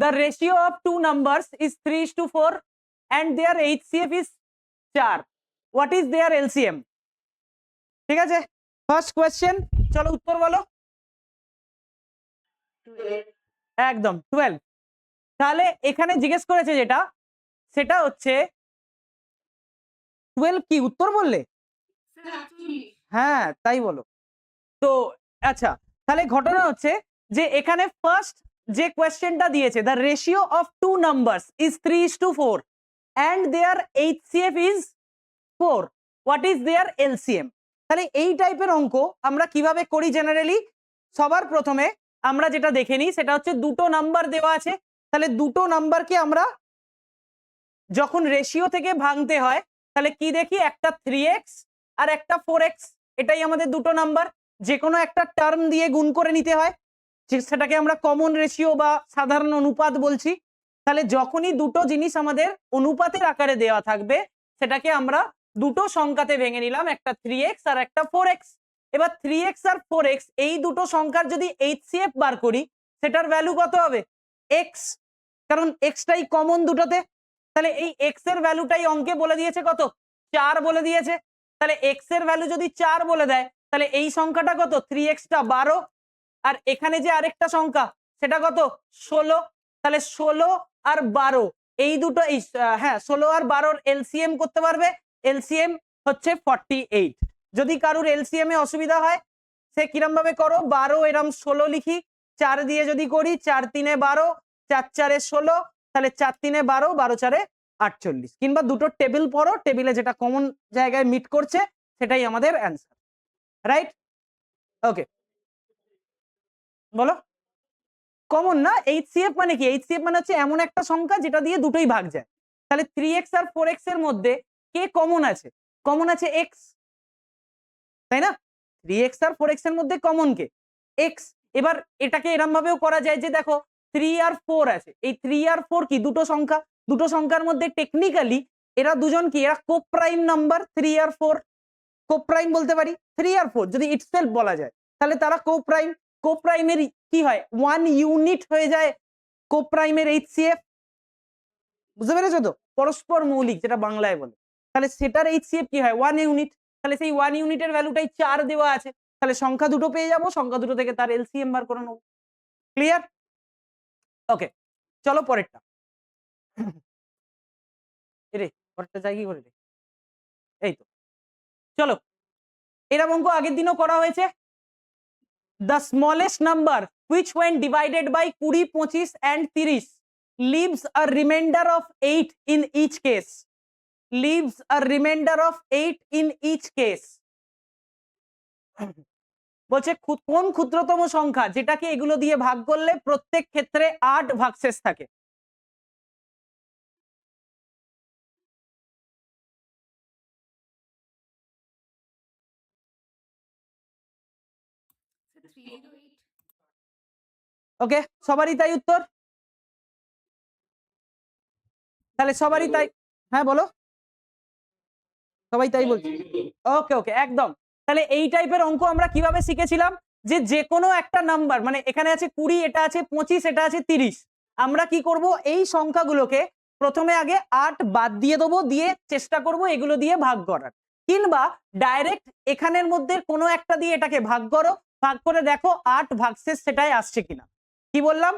the ratio of two numbers is 3:4 and their HCF is 4. What is their LCM? ঠিক আছে, first question, চলো উত্তর বলো। একদম 12। তাহলে এখানে জিজ্ঞেস করেছে যেটা, সেটা হচ্ছে 12 কি উত্তর বললে? হ্যাঁ তাই বলো তো। আচ্ছা, তাহলে ঘটনা হচ্ছে যে এখানে ফার্স্ট যে কোয়েশ্চেনটা দিয়েছে, the ratio of two numbers is 3:4 and their HCF is 4. What is their LCM? তাহলে এই টাইপের অঙ্ক আমরা কিভাবে করি জেনারেলি? সবার প্রথমে আমরা যেটা দেখে নিই সেটা হচ্ছে দুটো নাম্বার দেওয়া আছে, তাহলে দুটো নাম্বারকে আমরা যখন রেশিও থেকে ভাঙতে হয় তাহলে কি দেখি, একটা 3x আর একটা 4x, এটাই আমাদের দুটো নাম্বার, যে কোনো একটা টার্ম দিয়ে গুণ করে নিতে হয়, সেটাকে আমরা কমন রেশিও বা সাধারণ অনুপাত বলছি। তাহলে যখনই দুটো জিনিস আমাদের অনুপাতের আকারে দেওয়া থাকবে সেটাকে আমরা দুটো সংখ্যাতে ভেঙে নিলাম, একটা 3x আর একটা 4x। এবার 3x আর 4x এই দুটো সংখ্যার যদি HCF বার করি সেটার ভ্যালু কত হবে? x, কারণ xটাই কমন দুটোতে। তাহলে এই x এর ভ্যালুটাই অঙ্কে বলে দিয়েছে কত? 4 বলে দিয়েছে। তাহলে x এর ভ্যালু যদি 4 বলে দেয় তাহলে এই সংখ্যাটা কত? 3x টা 12, আর এখানে যে আরেকটা সংখ্যা সেটা কত? 16। তাহলে 16 আর 12 এই দুটো হ্যাঁ 16 আর 12 এলসিএম করতে পারবে, এলসিএম হচ্ছে 48। যদি কারুর এলসিএম এ অসুবিধা হয় সে কিরম ভাবে করো, 12 এরম 16 লিখি, 4 দিয়ে যদি করি 4 3 12, 4 4 16, তাহলে 4 3 12, 12 4 48, কিংবা দুটো টেবিল পড়ো, টেবিলে যেটা কমন জায়গায় মিট করছে সেটাই আমাদের অ্যান্সার, রাইট? ওকে, বলো। কমন না, HCF মানে কি? HCF মানে হচ্ছে এমন একটা সংখ্যা যেটা দিয়ে দুটোই ভাগ যায়। তাহলে 3x আর 4x এর মধ্যে কে কমন আছে? কমন আছে x, তাই না? 3x আর 4x এর মধ্যে কমন কে? x। এবার এটাকে এরম ভাবেও করা যায় যে দেখো 3 আর 4 আছে, এই 3 আর 4 কি? দুটো সংখ্যা, দুটো সংখ্যার মধ্যে টেকনিক্যালি এরা দুজন কি? এরা কোপ্রাইম নাম্বার 3 আর 4, কোপ্রাইম বলতে পারি। 3 আর 4 যদি ইটসেলফ বলা যায় তাহলে তারা কোপ্রাইম। কোপ্রাইমের কি হয়? 1 ইউনিট হয়ে যায় কোপ্রাইমের HCF, বুঝতে পেরেছো তো? পরস্পর মৌলিক যেটা বাংলায় বলে, তাহলে সেটার HCF কি হয়? 1 ইউনিট। তাহলে সেই 1 ইউনিটের ভ্যালুটাই 4 দেওয়া আছে, তাহলে সংখ্যা দুটো পেয়ে যাবো, সংখ্যা দুটো থেকে তার এলসিএম বার করে নেবো। ক্লিয়ার? ওকে, চলো পরেরটা। এরে পরেরটা যাই কি করে রে, এই তো চলো। এরকম অঙ্ক আগের দিনও করা হয়েছে। The smallest number which when divided by 20, 25 and 30 leaves a remainder of 8 in each case. Leaves a remainder of 8 in each case. বলছে কোন ক্ষুদ্রতম সংখ্যা যেটাকে এগুলো দিয়ে ভাগ করলে প্রত্যেক ক্ষেত্রে 8 ভাগশেষ থাকে? ওকে, সবারই তাই উত্তর? তাহলে সবারই তাই, হ্যাঁ বলো, সবাই তাই বলছে। ওকে ওকে, একদম। তাহলে এই টাইপের অঙ্ক আমরা কিভাবে শিখেছিলাম, যে যে কোনো একটা নাম্বার, মানে এখানে আছে 20, এটা আছে 25, এটা আছে 30, আমরা কি করব, এই সংখ্যাগুলোকে প্রথমে আগে 8 বাদ দিয়ে দেবো, দিয়ে চেষ্টা করব এগুলো দিয়ে ভাগ করার, কিংবা ডাইরেক্ট এখানের মধ্যে কোনো একটা দিয়ে এটাকে ভাগ করো, ভাগ করে দেখো 8 ভাগশেষ সেটাই আসছে কিনা। কি বললাম?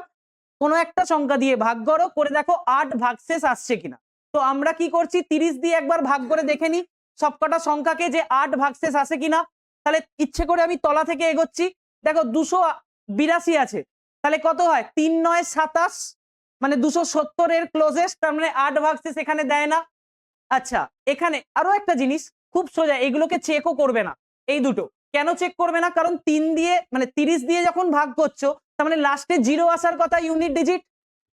কোনো একটা সংখ্যা দিয়ে ভাগ করো, করে দেখো 8 ভাগশেষ আসছে কিনা। তো আমরা কি করছি, 30 দিয়ে একবার ভাগ করে দেখে নিই সবকটা সংখ্যাকে যে 8 ভাগশেষ আসে কিনা। তাহলে ইচ্ছে করে আমি তলা থেকে এগোচ্ছি, দেখো 282 আছে, তাহলে কত হয়? 3 9 27, মানে 270 এর ক্লোজেস্ট, তার মানে 8 ভাগশেষ এখানে দেয় না। আচ্ছা, এখানে আরো একটা জিনিস খুব সোজা, এগুলোকে চেকও করবে না এই দুটো। কেন চেক করবে না? কারণ 3 দিয়ে মানে 30 দিয়ে যখন ভাগ করছো তার মানে লাস্টে 0 আসার কথা, ইউনিট ডিজিট,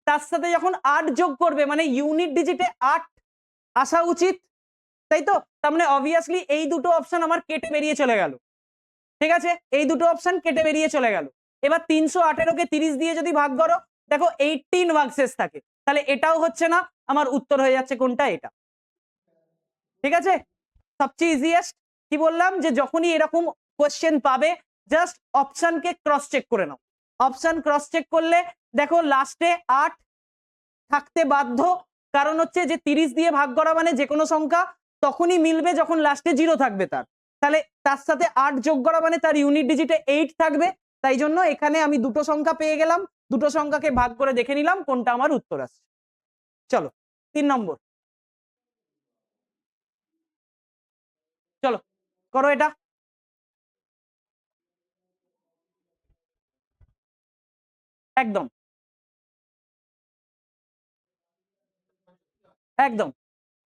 তার সাথে যখন 8 যোগ করবে মানে ইউনিট ডিজিটে 8 আসা উচিত, তাই তো? তার মানে অবভিয়াসলি এই দুটো অপশন আমার কেটে বেরিয়ে চলে গেল। ঠিক আছে, এই দুটো অপশন কেটে বেরিয়ে চলে গেল। এবার 318 কে 30 দিয়ে যদি ভাগ করো দেখো 18 ভাগশেষ থাকে, তাহলে এটাও হচ্ছে না, আমার উত্তর হয়ে যাচ্ছে কোনটা? এটা। ঠিক আছে, সবচেয়ে ইজিয়েস্ট কি বললাম, যে যখনই এরকম কোশ্চেন পাবে জাস্ট অপশনকে ক্রস চেক করে নাও। অপশন ক্রস চেক করলে দেখো লাস্টে 8 থাকতে বাধ্য, কারণ হচ্ছে যে 30 দিয়ে ভাগ করা মানে যে কোনো সংখ্যা তখনই মিলবে যখন লাস্টে 0 থাকবে তার, তাহলে তার সাথে 8 যোগ করা মানে তার ইউনিট ডিজিটে 8 থাকবে। তাই জন্য এখানে আমি দুটো সংখ্যা পেয়ে গেলাম, দুটো সংখ্যাকে ভাগ করে দেখে নিলাম কোনটা আমার উত্তর আসছে। চলো 3 নম্বর, চলো করো এটা। একদম একদম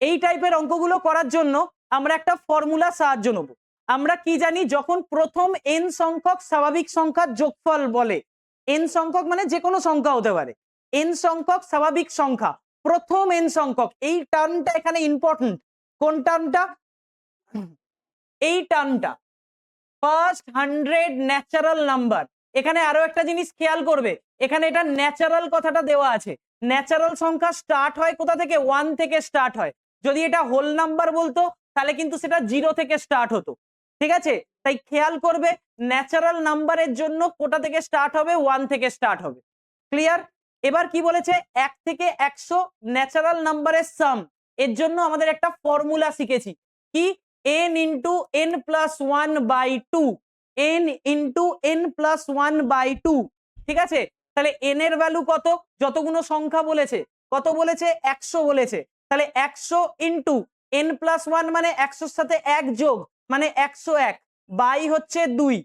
এই টাইপের অঙ্কগুলো করার জন্য আমরা একটা ফর্মুলা সাহায্য নেব। আমরা কি জানি, যখন প্রথম n সংখ্যক স্বাভাবিক সংখ্যার যোগফল বলে, n সংখ্যক মানে যে কোনো সংখ্যা হতে পারে, n সংখ্যক স্বাভাবিক সংখ্যা, প্রথম n সংখ্যক, এই টার্মটা এখানে ইম্পর্টেন্ট। কোন টার্মটা? এই টার্মটা ফার্স্ট 100 ন্যাচারাল নাম্বার। এখানে আরো একটা জিনিস খেয়াল করবে, এখানে এটা ন্যাচারাল কথাটা দেওয়া আছে। ন্যাচারাল সংখ্যা স্টার্ট হয় কোথা থেকে? 1 থেকে স্টার্ট হয়। যদি এটা হোল নাম্বার বলতো তাহলে কিন্তু সেটা 0 থেকে স্টার্ট হতো, ঠিক আছে? তাই খেয়াল করবে ন্যাচারাল নাম্বারের জন্য কোথা থেকে স্টার্ট হবে? 1 থেকে স্টার্ট হবে। ক্লিয়ার? এবার কি বলেছে? 1 থেকে 100 ন্যাচারাল নাম্বারের সাম। এর জন্য আমাদের একটা ফর্মুলা শিখেছি, কি? n into n plus 1/2, n into n plus 1/2, ঠিক আছে? তাহলে n এর ভ্যালু কত? যতগুলো সংখ্যা বলেছে, কত বলেছে? 100 বলেছে। তাহলে 100 ইন্টু n প্লাস 1 মানে 100 সাথে 1 যোগ মানে 101 বাই হচ্ছে 2,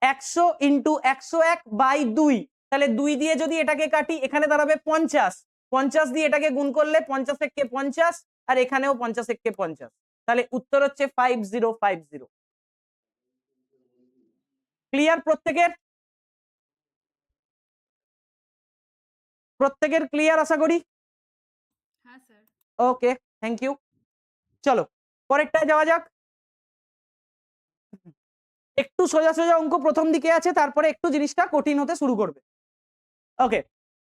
100 ইন্টু 101 বাই 2, তাহলে 2 দিয়ে যদি এটাকে কাটি এখানে দাঁড়াবে 50, 50 দিয়ে এটাকে গুণ করলে 50 একে 50 আর এখানেও 50 একে 50, তাহলে উত্তর হচ্ছে 5050। ক্লিয়ার? প্রত্যেকের প্রত্যেকের ক্লিয়ার আশা করি। হ্যাঁ স্যার। Okay, thank you. চলো পরেরটায় যাওয়া যাক। একটু সোজা সোজা অঙ্ক প্রথম দিকে আছে, তারপরে একটু জিনিসটা কঠিন হতে শুরু করবে। ওকে,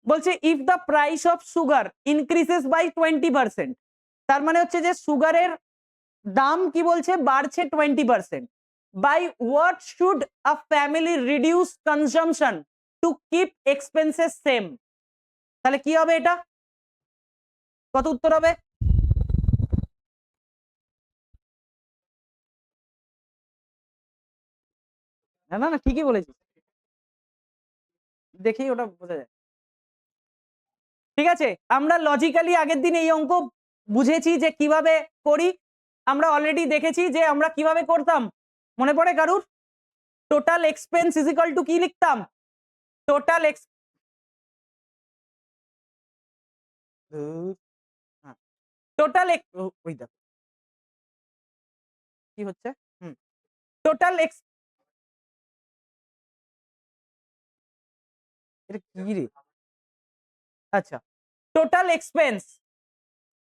বলছে if the price of sugar increases by 20%, তার মানে হচ্ছে যে সুগারের দাম কি বলছে? বাড়ছে 20%। By what should a family reduce consumption to keep expenses same? তাহলে কি হবে এটা? কত উত্তর হবে? না না না, ঠিকই বলেছিস, দেখি ওটা বোঝা যায়। ঠিক আছে, আমরা লজিক্যালি আগের দিন এই অঙ্ক বুঝেছি যে কিভাবে করি। আমরা অলরেডি দেখেছি যে আমরা কিভাবে করতাম, মনে পড়ে কারুর? Total expense is equal to কি লিখতাম? টোটাল এক্স টোটাল ওই দেখো কি হচ্ছে। হুম, টোটাল এক্স, এটা কি রে? আচ্ছা, টোটাল এক্সপেন্স,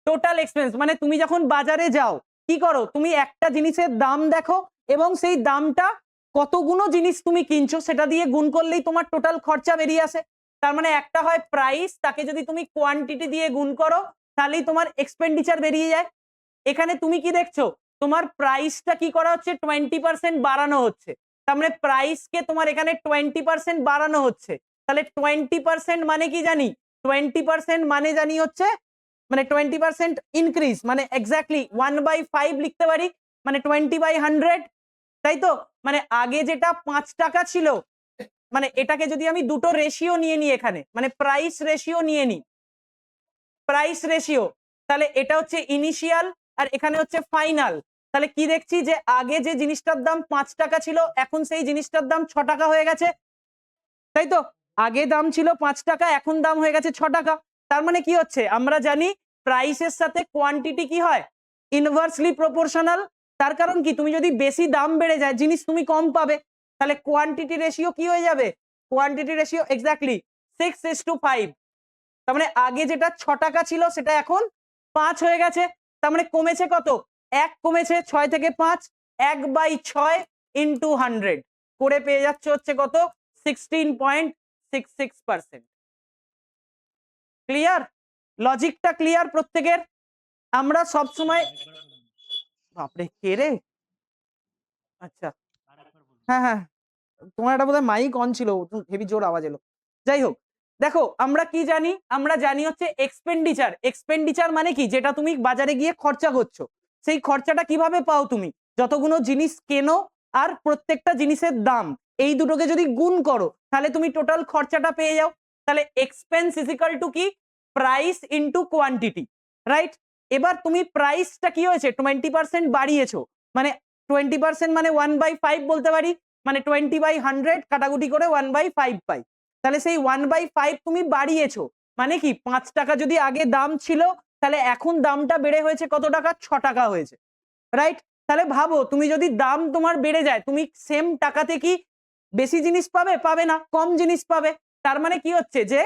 টোটাল এক্সপেন্স মানে তুমি যখন বাজারে যাও কি করো? তুমি একটা জিনিসের দাম দেখো এবং সেই দামটা কতগুলো জিনিস তুমি কিনছো সেটা দিয়ে গুণ করলেই তোমার টোটাল খরচা বেরিয়ে আসে। তার মানে একটা হয় প্রাইস, তাকে যদি তুমি কোয়ান্টিটি দিয়ে গুণ করো তাহলেই তোমার এক্সপেন্ডিচার বেরিয়ে যায়। এখানে তুমি কি দেখছো? তোমার প্রাইসটা কি করা হচ্ছে? 20% বাড়ানো হচ্ছে। তার মানে প্রাইসকে তোমার এখানে 20% বাড়ানো হচ্ছে। তাহলে 20% মানে কি জানি? 20% মানে জানি হচ্ছে মানে 20% ইনক্রিজ, মানে এক্স্যাক্টলি 1/5 লিখতে পারি, মানে 20/100, তাই তো? মানে আগে যেটা 5 টাকা ছিল, মানে এটাকে যদি আমি দুটো রেশিও নিয়ে নিই এখানে, মানে প্রাইস রেশিও নিয়ে নিই, প্রাইস রেশিও, তাহলে এটা হচ্ছে ইনিশিয়াল আর এখানে হচ্ছে ফাইনাল। তাহলে কি দেখছি যে আগে যে জিনিসটার দাম 5 টাকা ছিল এখন সেই জিনিসটার দাম 6 টাকা হয়ে গেছে, তাই তো? আগে দাম ছিল 5 টাকা, এখন দাম হয়ে গেছে 6 টাকা। তার মানে কি হচ্ছে? আমরা জানি প্রাইসের সাথে কোয়ান্টিটি কি হয়? Inversely proportional. তার কারণ কি? তুমি যদি বেশি দাম বেড়ে যায় জিনিস তুমি কম পাবে, তাহলে কোয়ান্টিটি রেশিও কি হয়ে যাবে? Quantity ratio exactly 6:5। তার মানে আগে যেটা 6 টাকা ছিল সেটা এখন 5 হয়ে গেছে। তার মানে কমেছে কত? 1 কমেছে, 6 থেকে 5, 1/6 ইন্টু 100 করে পেয়ে যাচ্ছে হচ্ছে কত? 16.66%। ক্লিয়ার? লজিকটা ক্লিয়ার প্রত্যেকের? আমরা সব সময়, বাপরে কে রে? আচ্ছা, হ্যাঁ হ্যাঁ, তোমার একটা বোধহয় মাইক অন ছিল, হেভি জোর আওয়াজ এলো। যাই হোক, দেখো আমরা কি জানি, আমরা জানি হচ্ছে এক্সপেন্ডিচার। এক্সপেন্ডিচার মানে কি, যেটা তুমি বাজারে গিয়ে খরচা করছো, সেই খরচাটা কিভাবে পাও তুমি, যতগুলো জিনিস কেনো আর প্রত্যেকটা জিনিসের দাম, এই দুটোকে যদি গুণ করো তাহলে তুমি টোটাল খরচাটা পেয়ে যাও। তাহলে এক্সপেন্স ইজ ইকুয়াল টু কি, প্রাইস ইন্টু কোয়ান্টিটি, রাইট? এবার তুমি প্রাইসটা কি হয়েছে 20% বাড়িয়েছো, মানে 20% মানে 1/5 বলতে পারি, মানে 20/100 কাটাকুটি করে 1/5 পাই। তাহলে সেই 1/5 তুমি বাড়িয়েছো, মানে কি 5 টাকা যদি আগে দাম ছিল, তাহলে এখন দামটা বেড়ে হয়েছে কত টাকা, 6 টাকা হয়েছে, রাইট? তাহলে ভাবো তুমি যদি দাম তোমার বেড়ে যায়, তুমি সেম টাকাতে কি বেশি জিনিস পাবে? পাবে না, কম জিনিস পাবে। তার মানে কি হচ্ছে যে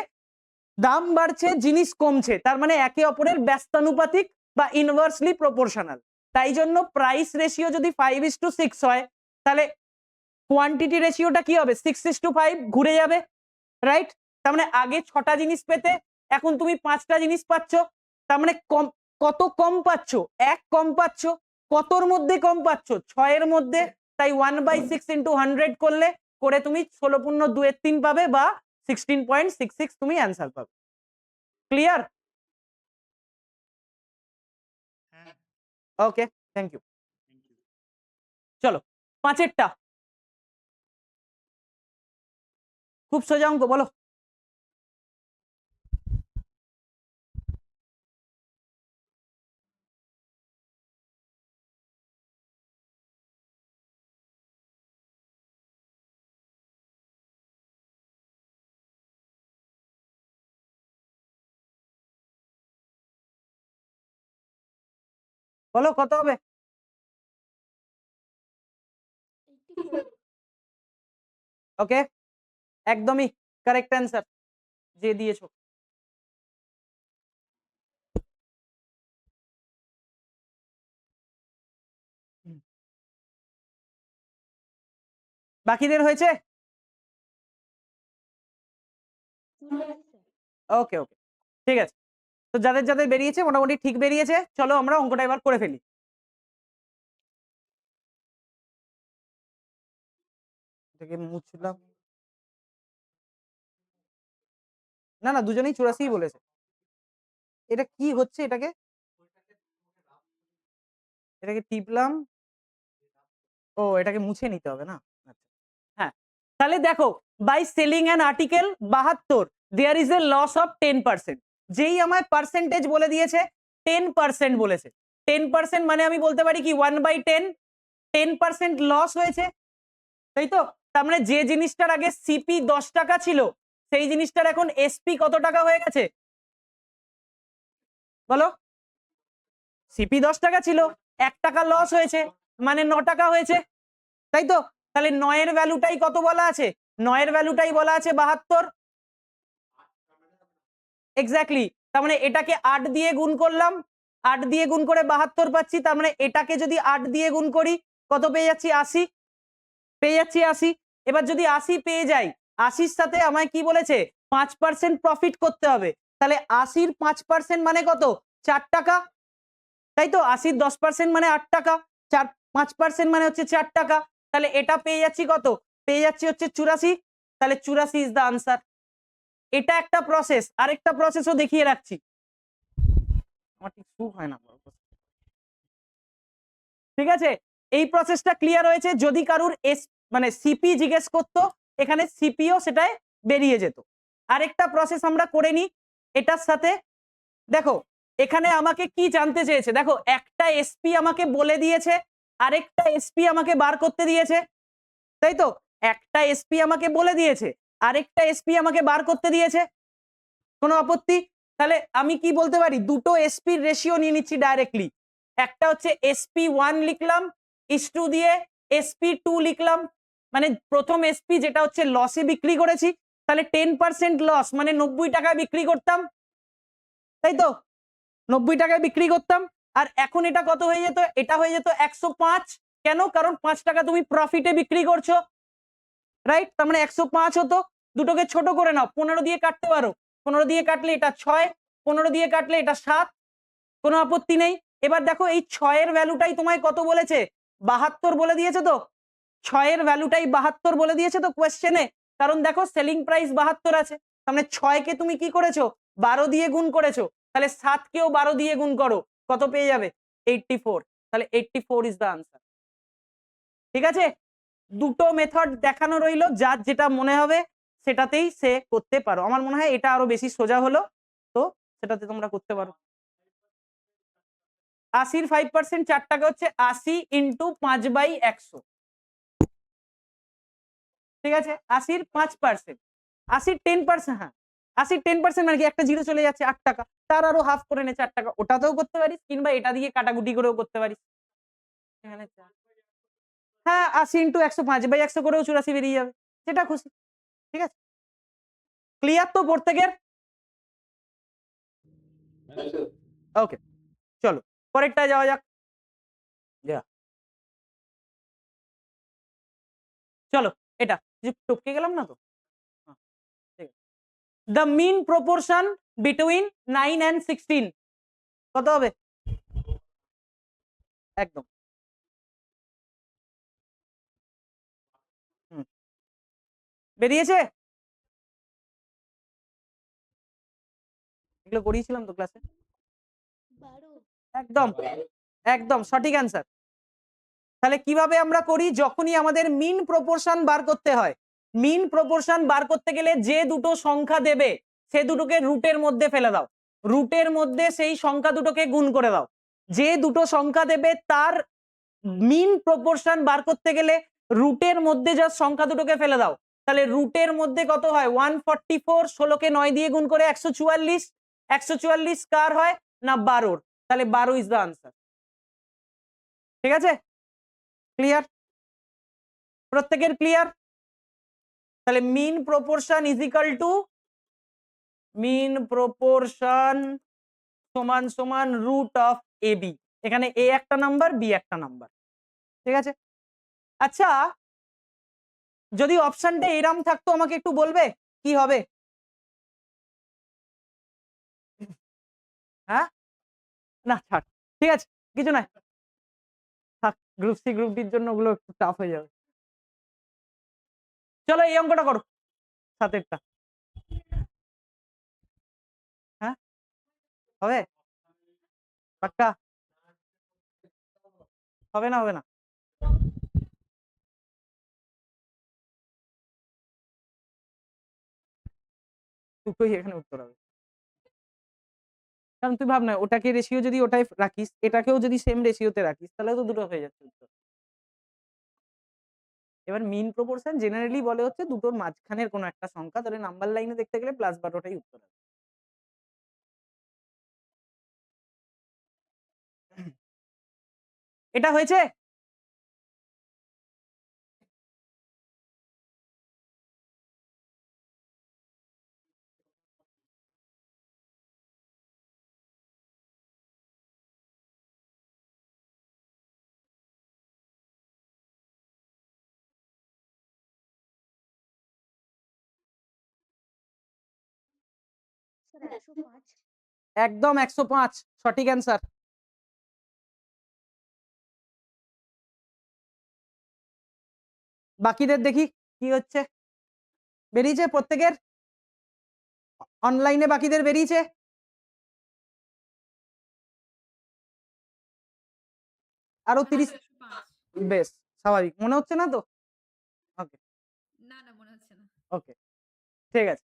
দাম বাড়ছে জিনিস কমছে, তার মানে একে অপরের ব্যস্তানুপাতিক বা ইনভার্সলি প্রপোর্শনাল। তাই জন্য প্রাইস রেশিও যদি 5:6 হয়, তাহলে কোয়ান্টিটি রেশিওটা কি হবে, 6:5 ঘুরে যাবে, রাইট? তার মানে আগে 6টা জিনিস পেতে, এখন তুমি 5টা জিনিস পাচ্ছ, তার মানে কম, কত কম পাচ্ছ, 1 কম পাচ্ছ। কতর মধ্যে কম পাচ্ছ, 6 এর মধ্যে। তাই 1/6 ইন্টু 100 করলে করে তুমি 16.2 পাবে বা 16.66 তুমি অ্যান্সার পাবে। ক্লিয়ার? Okay, thank you. চলো 5এরটা, খুব সোজা অঙ্ক, বলো। বলো কত হবে? 84. ওকে, একদমই কারেক্ট অ্যান্সার যে দিয়েছো। বাকিদের হয়েছে? ওকে ওকে, ঠিক আছে। তো যাদের যাদের বেরিয়েছে মোটামুটি ঠিক বেরিয়েছে, চলো আমরা অঙ্কটা এবার করে ফেলি। এটাকে মুছলাম, না না দুজনেই 84 বলেছে। এটা কি হচ্ছে, এটাকে এটাকে টিপলাম, ও এটাকে মুছে নিতে হবে না? আচ্ছা, হ্যাঁ। তাহলে দেখো, by selling an article 72 there is a loss of 10%। যেই আমায় পার্সেন্টেজ বলে দিয়েছে 10% বলেছে, 10% মানে আমি বলতে পারি কি 1/10, 10% লস হয়েছে, তাই তো? তার মানে যে জিনিসটার আগে সিপি 10 টাকা ছিল, সেই জিনিসটার এখন এসপি কত টাকা হয়ে গেছে বলো? সিপি 10 টাকা ছিল, 1 টাকা লস হয়েছে, মানে 9 টাকা হয়েছে, তাই তো? তাহলে 9 এর ভ্যালুটাই কত বলা আছে, 9 এর ভ্যালুটাই বলা আছে 72। এক্স্যাক্টলি, তার মানে এটাকে 8 দিয়ে গুণ করলাম, 8 দিয়ে গুণ করে 72 পাচ্ছি, তার মানে এটাকে যদি 8 দিয়ে গুণ করি কত পেয়ে যাচ্ছি, 80 পেয়ে যাচ্ছি, 80। এবার যদি 80 পেয়ে যাই, 80-র সাথে আমায় কি বলেছে 5% প্রফিট করতে হবে, তাহলে 80-র 5% মানে কত, 4 টাকা, তাই তো? 80-র 10% মানে 8 টাকা, 5% মানে হচ্ছে 4 টাকা, তাহলে এটা পেয়ে যাচ্ছি কত, পেয়ে যাচ্ছি হচ্ছে 84। তাহলে 84 ইজ দ্য আনসার। এটা একটা প্রসেস, আরেকটা প্রসেসও দেখিয়ে রাখছি। আমার ঠিক সুখ হয় না, ঠিক আছে? এই প্রসেসটা ক্লিয়ার হয়েছে? যদি কারুর মানে সিপি জিজ্ঞেস করতো, এখানে সিপিও সেটাই বেরিয়ে যেত। আরেকটা প্রসেস আমরা করে নিই এটার সাথে। দেখো এখানে আমাকে কি জানতে চেয়েছে, দেখো একটা এসপি আমাকে বলে দিয়েছে, আরেকটা এসপি আমাকে বার করতে দিয়েছে, তাই তো? একটা এসপি আমাকে বলে দিয়েছে, আরেকটা এসপি আমাকে বার করতে দিয়েছে, কোনো আপত্তি? তাহলে আমি কি বলতে পারি, দুটো এসপির রেশিও নিয়ে নিচ্ছি ডাইরেক্টলি। একটা হচ্ছে SP1 লিখলাম, ইস টু দিয়ে SP2 লিখলাম, মানে প্রথম এসপি যেটা হচ্ছে লসে বিক্রি করেছি, তাহলে 10% লস মানে 90 টাকায় বিক্রি করতাম, তাই তো? 90 টাকায় বিক্রি করতাম। আর এখন এটা কত হয়ে যেত, এটা হয়ে যেত 105। কেন? কারণ 5 টাকা তুমি প্রফিটে বিক্রি করছো, রাইট? তার মানে 105 হতো। দুটোকে ছোট করে নাও, 15 দিয়ে কাটতে পারো, 15 দিয়ে কাটলে এটা 6, 15 দিয়ে কাটলে এটা 7, কোনো আপত্তি নেই। এবার দেখো এই 6 এর ভ্যালুটাই তোমায় কত বলেছে, 72 বলে দিয়েছে তো, 6 এর ভ্যালুটাই 72 বলে দিয়েছে তো কোয়েশ্চেনে, কারণ দেখো সেলিং প্রাইস 72 আছে, তার মানে 6 কে তুমি কি করেছো 12 দিয়ে গুণ করেছো, তাহলে 7 কেও 12 দিয়ে গুণ করো, কত পেয়ে যাবে 84। তাহলে 84 ইজ দ্য আনসার। ঠিক আছে, দুটো মেথড দেখানো রইলো, যার যেটা মনে হবে সেটাতেই সে করতে পারো। আমার মনে হয় এটা আরো বেশি সোজা হলো, তো সেটাতে তোমরা করতে পারো। 80-র 5% 4 টাকা হচ্ছে 80 ইন্টু 5/100। ঠিক আছে, 80-র 5%, 80-র 10%, হ্যাঁ 80-র 10% মানে কি একটা জিরো চলে যাচ্ছে 8 টাকা, তার আরো হাফ করে নে 4 টাকা, ওটাতেও করতে পারিস, কিংবা এটা দিয়ে কাটাকুটি করেও করতে পারিস। এখানে হ্যাঁ 80 ইন্টু 100 5/100 করেও 84 বেরিয়ে যাবে, সেটা খুশি। ঠিক আছে, ক্লিয়ার তো প্রত্যেকের? ওকে, চলো পরেরটা যাওয়া যাক। চলো এটা টপকে গেলাম না তো? The mean proportion between 9 and 16 কত হবে? একদম বেরিয়েছে, এগুলো করিয়েছিলাম তো ক্লাসে। 12। একদম একদম সঠিক অ্যান্সার। তাহলে কিভাবে আমরা করি, যখনই আমাদের মিন প্রপোর্শন বার করতে হয়, মিন প্রপোর্শন বার করতে গেলে যে দুটো সংখ্যা দেবে সে দুটোকে রুটের মধ্যে ফেলে দাও, রুটের মধ্যে সেই সংখ্যা দুটোকে গুণ করে দাও। যে দুটো সংখ্যা দেবে তার মিন প্রপোর্শন বার করতে গেলে রুটের মধ্যে যা সংখ্যা দুটোকে ফেলে দাও। তাহলে রুটের মধ্যে কত হয় 144, 16কে 9 দিয়ে গুণ করে 144, 144 কার হয় না 12, তাহলে 12 ইজ দ্য আনসার। ঠিক আছে, ক্লিয়ার প্রত্যেকের? ক্লিয়ার? তাহলে mean proportion is equal to mean proportion সমান সমান রুট অফ এ বি, এখানে এ একটা নাম্বার বি একটা নাম্বার। ঠিক আছে, আচ্ছা যদি অপশনটা এরম থাকতো আমাকে একটু বলবে কি হবে? হ্যাঁ না ছাড়, ঠিক আছে কিছু নাই, থাক, গ্রুপ সি গ্রুপ ডির জন্য ওগুলো একটু টাফ হয়ে যাবে। চলো এই অঙ্কটা করো, 7-এরটা। হ্যাঁ হবে, পাক্কা? হবে না? হবে না? দুটোই এখানে উত্তর হবে, কারণ তুই ভাব না ওটাকে রেশিও যদি ওটাই রাখিস, এটাকেও যদি সেম রেশিওতে রাখিস, তাহলে তো দুটো হয়ে যাচ্ছে উত্তর। এবার মিন প্রপোর্শন জেনারেলি বলে হচ্ছে দুটোর মাঝখানের কোনো একটা সংখ্যা, তাহলে নাম্বার লাইনে দেখতে গেলে +12টাই উত্তর হবে। এটা হয়েছে? স্যার 105। একদম 105 সঠিক অ্যান্সার। বাকিদের দেখি কি হচ্ছে, বেরিয়েছে প্রত্যেকের? অনলাইনে বাকিদের বেরিয়েছে? আরো 30, বেশ স্বাভাবিক মনে হচ্ছে না তো? ওকে না না মনে হচ্ছে না। ওকে ঠিক আছে,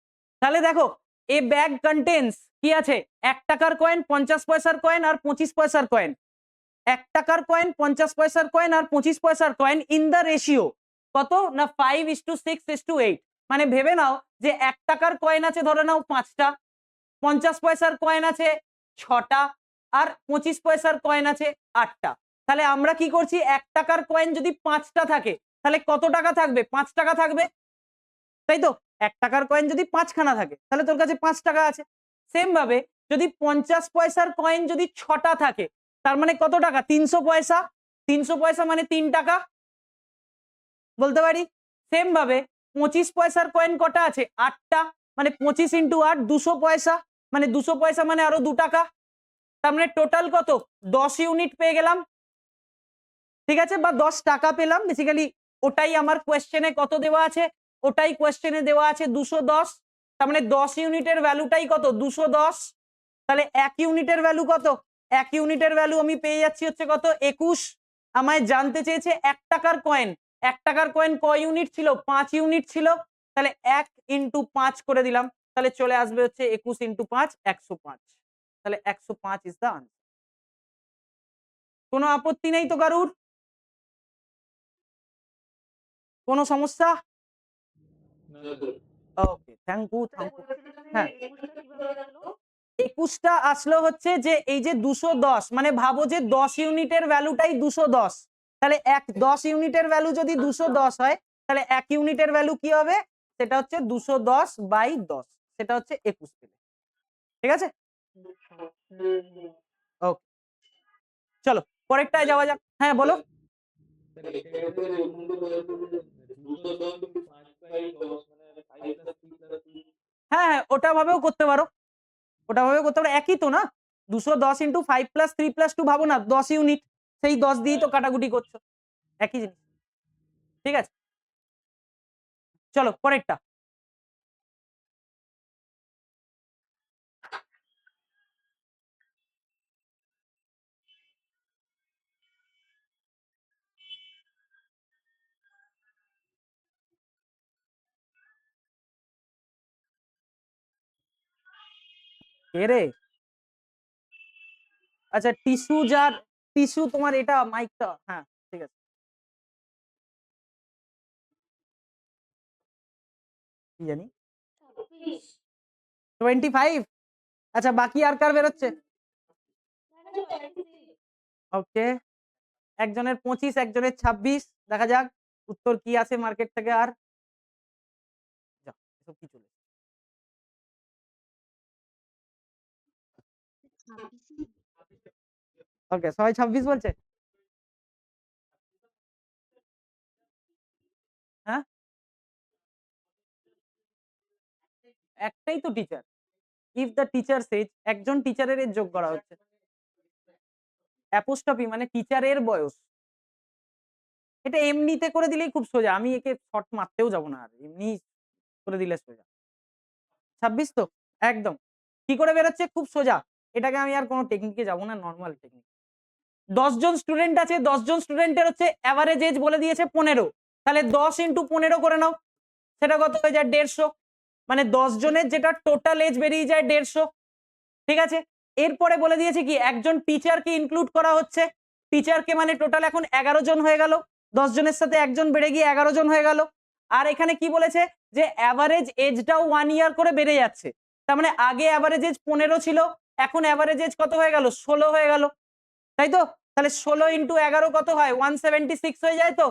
তাহলে দেখো এ ব্যাগ কন্টেন্স কি আছে, 1 টাকার কয়েন, 50 পয়সার কয়েন আর 25 পয়সার কয়েন। 1 টাকার কয়েন, 50 পয়সার কয়েন আর 25 পয়সার কয়েন ইন দ্য রেশিও কত না 5:6:8, মানে ভেবে নাও যে 1 টাকার কয়েন আছে ধরে নাও 5টা, 50 পয়সার কয়েন আছে 6টা, আর 25 পয়সার কয়েন আছে 8টা। তাহলে আমরা কি করছি, 1 টাকার কয়েন যদি 5টা থাকে তাহলে কত টাকা থাকবে? 5 টাকা থাকবে, তাই তো? 1 টাকার কয়েন যদি 5খানা থাকে তাহলে তোর কাছে 5 টাকা আছে। সেম ভাবে যদি 50 পয়সার কয়েন যদি 6টা থাকে তার মানে কত টাকা? 300 পয়সা, 300 পয়সা মানে 3 টাকা বলতে পারি। সেম ভাবে 25 পয়সার কয়েন কটা আছে? 8টা, মানে 25 ইন্টু 8 200 পয়সা, মানে 200 পয়সা মানে আরো 2 টাকা, তার মানে টোটাল কত? 10 ইউনিট পেয়ে গেলাম। ঠিক আছে, বা 10 টাকা পেলাম বেসিক্যালি, ওটাই আমার কোয়েশ্চেনে কত দেওয়া আছে, ওটাই কোয়েশ্চেনে দেওয়া আছে 210, তার মানে 10 ইউনিটের ভ্যালুটাই কত 210, তাহলে 1 ইউনিটের ভ্যালু কত 1 ইউনিটের ভ্যালু আমি পেয়ে যাচ্ছি হচ্ছে কত 21। আমায় জানতে চেয়েছে 1 টাকার কয়েন, 1 টাকার কয়েন কয় ইউনিট ছিল 5 ইউনিট ছিল, তাহলে 1 ইন্টু 5 করে দিলাম, তাহলে চলে আসবে হচ্ছে 21 ইন্টু 5 105, তাহলে 105 ইজ দ্য আনসার। কোনো আপত্তি নেই তো কারুর, কোনো সমস্যা? ওকে, থ্যাংক ইউ থ্যাংক ইউ। হ্যাঁ, 21টা আসলো হচ্ছে যে এই যে 210, মানে ভাবো যে 10 ইউনিটের ভ্যালুটাই 210, তাহলে 10 ইউনিটের ভ্যালু যদি 210 হয় তাহলে 1 ইউনিটের ভ্যালু কি হবে, সেটা হচ্ছে 210 বাই 10, সেটা হচ্ছে 21 পেলে। ঠিক আছে, ওকে চলো পরেরটায় যাওয়া যাক। হ্যাঁ বলো। হ্যাঁ হ্যাঁ, ওটা ভাবেও করতে পারো, ওটা ভাবেও করতে পারো, একই তো না, 210 ইন্টু 5 প্লাস 3 প্লাস 2 ভাবো না 10 ইউনিট, সেই 10 দিয়েই তো কাটাকুটি করছো, একই জিনিস। ঠিক আছে, চলো পরেরটা। কে রে? আচ্ছা টিস্যু যার, টিস্যু তোমার এটা মাইকটা, হ্যাঁ ঠিক আছে, কি জানি 26 25। আচ্ছা বাকি আর কার বেরোচ্ছে? মানে 26 ওকে, একজনের 25 একজনের 26, দেখা যাক উত্তর কি আছে মার্কেট থেকে। আর যা, এসব কি চলে, 26 ওকে সবাই 26 বলছে। হ্যাঁ, একটাই তো teacher, if the teacher says, একজন টিচারের এর যোগ করা হচ্ছে, অ্যাপোস্ট্রফি মানে টিচারের বয়স, এটা এমনিতে করে দিলেই খুব সোজা, আমি একে শর্ট মারতেও যাব না, আর এমনি করে দিলে সোজা। 26 তো একদম কি করে বেরোচ্ছে, খুব সোজা, এটাকে আমি আর কোনো টেকনিকে যাব না, নর্মাল টেকনিক। 10 জন স্টুডেন্ট আছে, 10 জন স্টুডেন্টের হচ্ছে এভারেজ এজ বলে দিয়েছে 15, তাহলে 10 ইন্টু 15 করে নাও, সেটা কত হয়ে যায় 150, মানে 10 জনের যেটা টোটাল এজ বেরিয়ে যায় 150। ঠিক আছে, এরপরে বলে দিয়েছে কি একজন টিচারকে ইনক্লুড করা হচ্ছে, টিচারকে মানে টোটাল এখন 11 জন হয়ে গেল, 10 জনের সাথে একজন বেড়ে গিয়ে 11 জন হয়ে গেল। আর এখানে কি বলেছে যে অ্যাভারেজ এজটাও 1 ইয়ার করে বেড়ে যাচ্ছে, তার মানে আগে অ্যাভারেজ এজ 15 ছিল, এখন অ্যাভারেজ এজ কত হয়ে গেল 16 হয়ে গেল, তাই তো? তাহলে 16 ইন্টু 11 কত হয় 176 হয়ে যায় তো,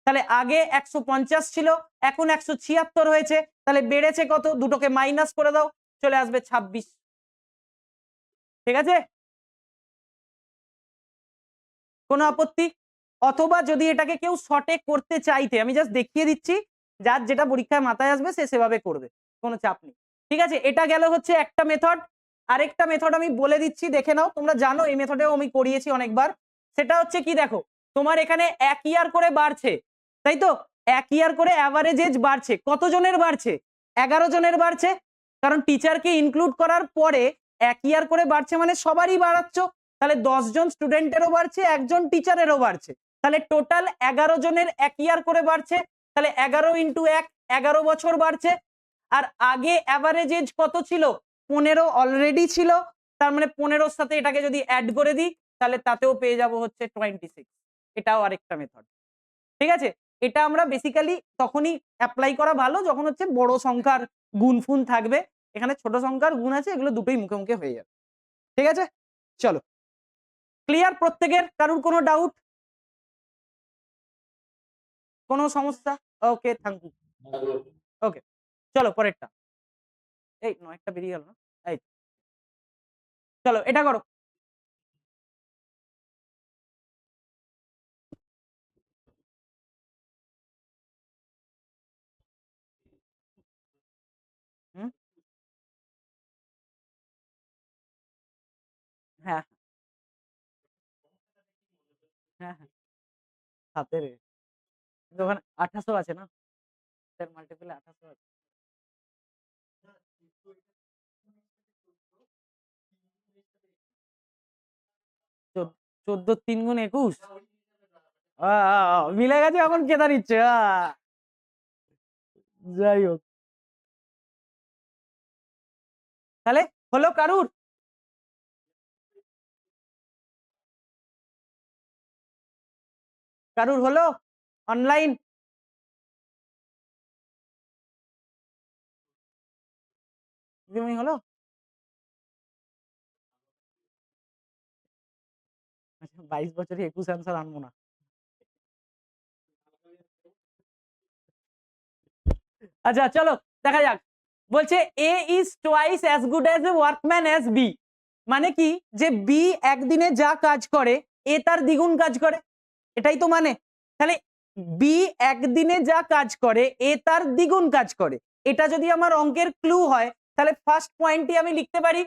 তাহলে আগে 150 ছিল এখন 176 হয়েছে, তাহলে বেড়েছে কত, দুটোকে মাইনাস করে দাও, চলে আসবে 26। ঠিক আছে, কোনো আপত্তি? অথবা যদি এটাকে কেউ শর্টে করতে চাইতে, আমি জাস্ট দেখিয়ে দিচ্ছি, যার যেটা পরীক্ষায় মাথায় আসবে সে সেভাবে করবে, কোনো চাপ নেই। ঠিক আছে, এটা গেল হচ্ছে একটা মেথড। আরেকটা মেথড আমি বলে দিচ্ছি, দেখে নাও, তোমরা জানো এই মেথডেও আমি করিয়েছি অনেকবার। সেটা হচ্ছে কি, দেখো তোমার এখানে 1 ইয়ার করে বাড়ছে, তাই তো? 1 ইয়ার করে অ্যাভারেজ এজ বাড়ছে, কতজনের বাড়ছে 11 জনের বাড়ছে, কারণ টিচারকে ইনক্লুড করার পরে 1 ইয়ার করে বাড়ছে মানে সবারই বাড়াচ্ছ, তাহলে 10 জন স্টুডেন্টেরও বাড়ছে একজন টিচারেরও বাড়ছে, তাহলে টোটাল 11 জনের 1 ইয়ার করে বাড়ছে, তাহলে 11 ইন্টু 1 11 বছর বাড়ছে। আর আগে অ্যাভারেজ এজ কত ছিল 15 অলরেডি ছিল, তার মানে 15-র সাথে এটাকে যদি অ্যাড করে দিই তাহলে তাতেও পেয়ে যাব হচ্ছে 26। এটাও আরেকটা মেথড। ঠিক আছে, এটা আমরা বেসিক্যালি তখনই অ্যাপ্লাই করা ভালো যখন হচ্ছে বড় সংখ্যার গুণফুন থাকবে, এখানে ছোট সংখ্যার গুণ আছে, এগুলো দুটোই মুখে মুখে হয়ে যাবে। ঠিক আছে, চলো ক্লিয়ার প্রত্যেকের, কারুর কোনো ডাউট, কোনো সমস্যা? ওকে থ্যাংক ইউ। ওকে চলো পরেরটা, এই নয়টা বেরিয়ে গেল না, এই চলো এটা করো। হুম, হ্যাঁ হ্যাঁ হ্যাঁ, হাতের কিন্তু ওখানে 2800 আছে না, মাল্টিপল 2800 আছে। 14 3 গুণ 21 মিলে গেছে এখন কেদার ইচ্ছে যাই হোক তাহলে হলো কারুর হলো অনলাইন হলো আচ্ছা 22 বছরে 21 আনসার আনবো না আচ্ছা চলো দেখা যাক বলছে A is twice as good as a workman as B মানে কি যে বি একদিনে যা কাজ করে এ তার দ্বিগুণ কাজ করে এটাই তো মানে তাহলে বি একদিনে যা কাজ করে এ তার দ্বিগুণ কাজ করে এটা যদি আমার অঙ্কের ক্লু হয় তাহলে ফার্স্ট পয়েন্টটি আমি লিখতে পারি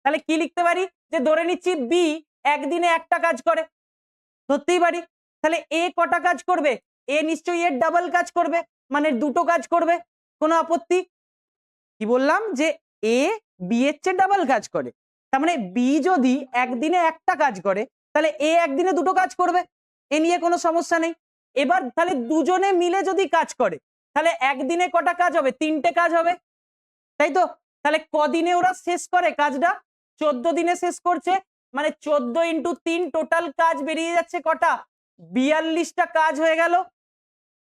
তাহলে কি লিখতে পারি যে ধরে নিচ্ছি বি একদিনে একটা কাজ করে ধরতেই পারি তাহলে এ কটা কাজ করবে এ নিশ্চয়ই এর ডাবল কাজ করবে মানে দুটো কাজ করবে কোনো আপত্তি কি বললাম যে এ বি এর চেয়ে ডাবল কাজ করে তার মানে বি যদি একদিনে একটা কাজ করে তাহলে এ একদিনে দুটো কাজ করবে এ নিয়ে কোনো সমস্যা নেই এবার তাহলে দুজনে মিলে যদি কাজ করে তাহলে একদিনে কটা কাজ হবে 3টে কাজ হবে তাই তো তাহলে কদিনে ওরা শেষ করে কাজটা 14 দিনে শেষ করছে মানে 14 ইন্টু 3 টোটাল কাজ বেরিয়ে যাচ্ছে কটা 42টা কাজ হয়ে গেল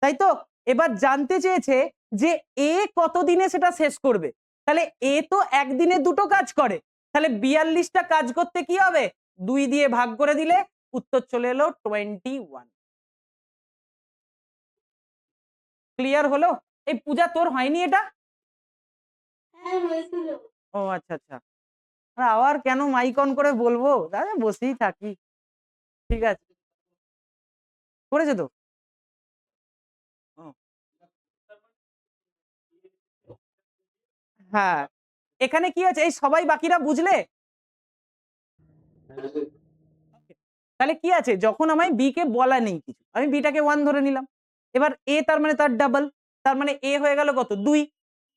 তাই তো এবার জানতে চেয়েছে যে এ কতদিনে সেটা শেষ করবে তাহলে এ তো একদিনে দুটো কাজ করে তাহলে 42টা কাজ করতে কি হবে 2 দিয়ে ভাগ করে দিলে উত্তর চলে এলো 21 ক্লিয়ার হলো এই পূজা তোর হয়নি এটা হ্যাঁ হয়েছিল ও আচ্ছা আচ্ছা আবার কেন মাইক অন করে বলবো দাদা বসেই থাকি ঠিক আছে করেছে তো হ্যাঁ এখানে কি আছে এই সবাই বাকিরা বুঝলে তাহলে কি আছে যখন আমায় বি কে বলা নেই কিছু আমি বিটাকে 1 ধরে নিলাম এবার এ তার মানে তার ডাবল তার মানে এ হয়ে গেল কত 2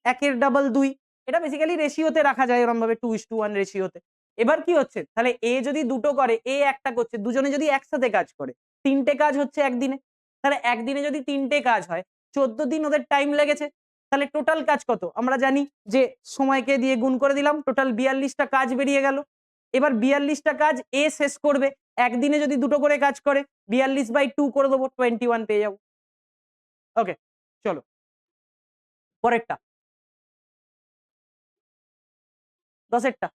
একের ডাবল 2 এটা বেসিক্যালি রেশিওতে রাখা যায় এরকম ভাবে 2:1 রেশিওতে এবার কি হচ্ছে তাহলে এ যদি দুটো করে এ একটা করছে দুজনে যদি একসাথে কাজ করে 3টে কাজ হচ্ছে একদিনে তাহলে একদিনে যদি 3টে কাজ হয় 14 দিন ওদের টাইম লেগেছে তাহলে টোটাল কাজ কত আমরা জানি যে সময়কে দিয়ে গুণ করে দিলাম টোটাল 42টা কাজ বেরিয়ে গেল এবার 42টা কাজ এ শেষ করবে একদিনে যদি দুটো করে কাজ করে 42/2 করে দেবো 21 পেয়ে যাবো ওকে চলো পরেরটা 10এরটা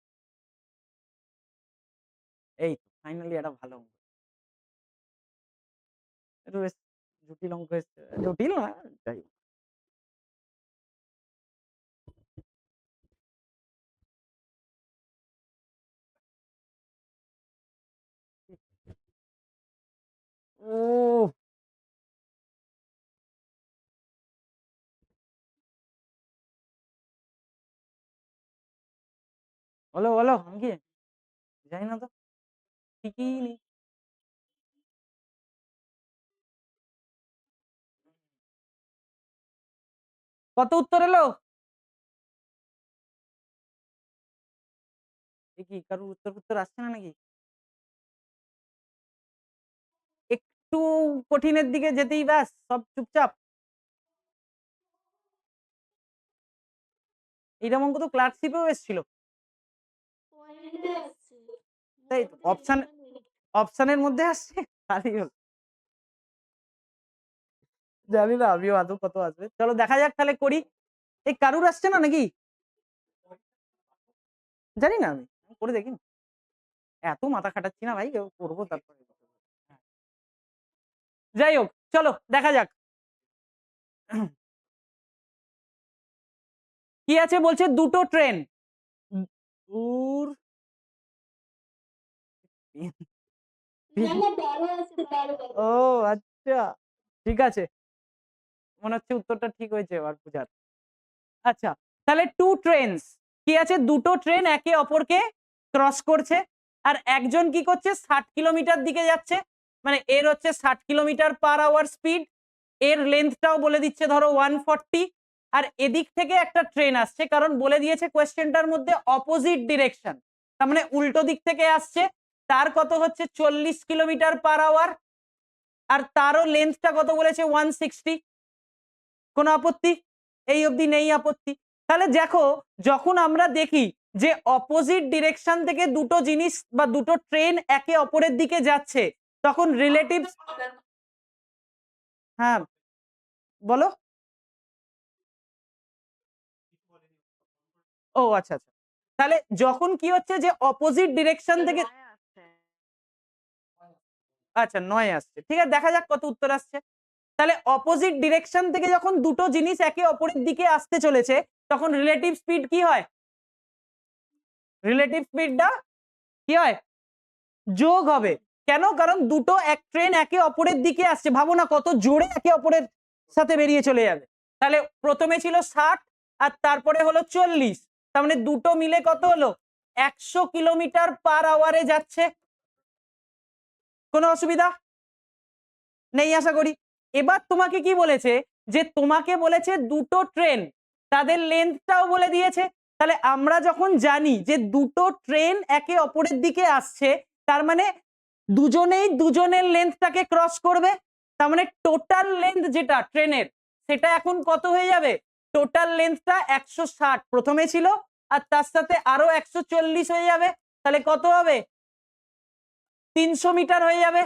এই তো ফাইনালি একটা ভালো অঙ্ক একটু বেশ জটিল অঙ্ক এসছে জটিল না যাই হোক। ও বলো বলো আমি কি জানি না তো ঠিকই নেই কত উত্তর এলো কি কারোর উত্তর আসছে না নাকি একটু কঠিনের দিকে যেতেই ব্যাস সব চুপচাপ এইরকম অঙ্ক তো ক্লার্কশিপেও এসেছিল পয়েন্টে আছে তাই তো অপশনের মধ্যে আসছে খালি হলো জানি না আমিও আদৌ কত আসবে চলো দেখা যাক তাহলে করি এই কারুর আসছে না নাকি জানি না আমি করে দেখি না। এত মাথা খাটাচ্ছি না ভাই করবো তারপরে যাই হোক চলো দেখা যাক কি আছে বলছে দুটো ট্রেন দূর না না 12 আছে 12 ও আচ্ছা ঠিক আছে মনে হচ্ছে উত্তরটা ঠিক হয়েছে এবার পূজার আচ্ছা তাহলে টু ট্রেনস কি আছে দুটো ট্রেন একে অপরকে ক্রস করছে আর একজন কি করছে 60 কিলোমিটার দিকে যাচ্ছে মানে এর হচ্ছে 60 কিলোমিটার পার আওয়ার স্পিড এর লেন্থটাও বলে দিচ্ছে ধরো 140 আর এদিক থেকে একটা ট্রেন আসছে কারণ বলে দিয়েছে কোয়েশ্চেনটার মধ্যে অপোজিট ডিরেকশন তার মানে উল্টো দিক থেকে আসছে তার কত হচ্ছে 40 কিলোমিটার/আওয়ার, আর তারও লেন্থটা কত বলেছে 160। কোনো আপত্তি? এই অবধি নেই আপত্তি। তাহলে দেখো, যখন আমরা দেখি যে অপোজিট ডিরেকশন থেকে দুটো জিনিস বা দুটো ট্রেন একে অপরের দিকে যাচ্ছে, তখন রিলেটিভ, হ্যাঁ বলো। ও আচ্ছা আচ্ছা, তাহলে যখন কি হচ্ছে যে অপোজিট ডিরেকশন থেকে, আচ্ছা 9 আসছে, ঠিক আছে, দেখা যাক কত উত্তর আসছে। তাহলে অপোজিট ডিরেকশন থেকে যখন দুটো জিনিস একে অপরের দিকে আসতে চলেছে, তখন রিলেটিভ স্পিড কি হয়? রিলেটিভ স্পিডটা কি হয়? যোগ হবে। কেন? কারণ দুটো এক ট্রেন একে অপরের দিকে আসছে, ভাবো না কত জোরে একে অপরের সাথে বেরিয়ে চলে যাবে। তাহলে প্রথমে ছিল 60 আর তারপরে হলো 40, তার মানে দুটো মিলে কত হলো? 100 কিলোমিটার/আওয়ারে যাচ্ছে। কোনো অসুবিধা নেই আশা করি। এবার তোমাকে কি বলেছে, যে তোমাকে বলেছে দুটো ট্রেন, তাদের লেন্থটাও বলে দিয়েছে। তাহলে আমরা যখন জানি যে দুটো ট্রেন একে অপরের দিকে আসছে, তার মানে দুজনেই দুজনের লেন্থটাকে ক্রস করবে। তার মানে টোটাল লেন্থ যেটা ট্রেনের, সেটা এখন কত হয়ে যাবে? টোটাল লেন্থটা 160 প্রথমে ছিল, আর তার সাথে আরো 140 হয়ে যাবে। তাহলে কত হবে? 300 মিটার হয়ে যাবে।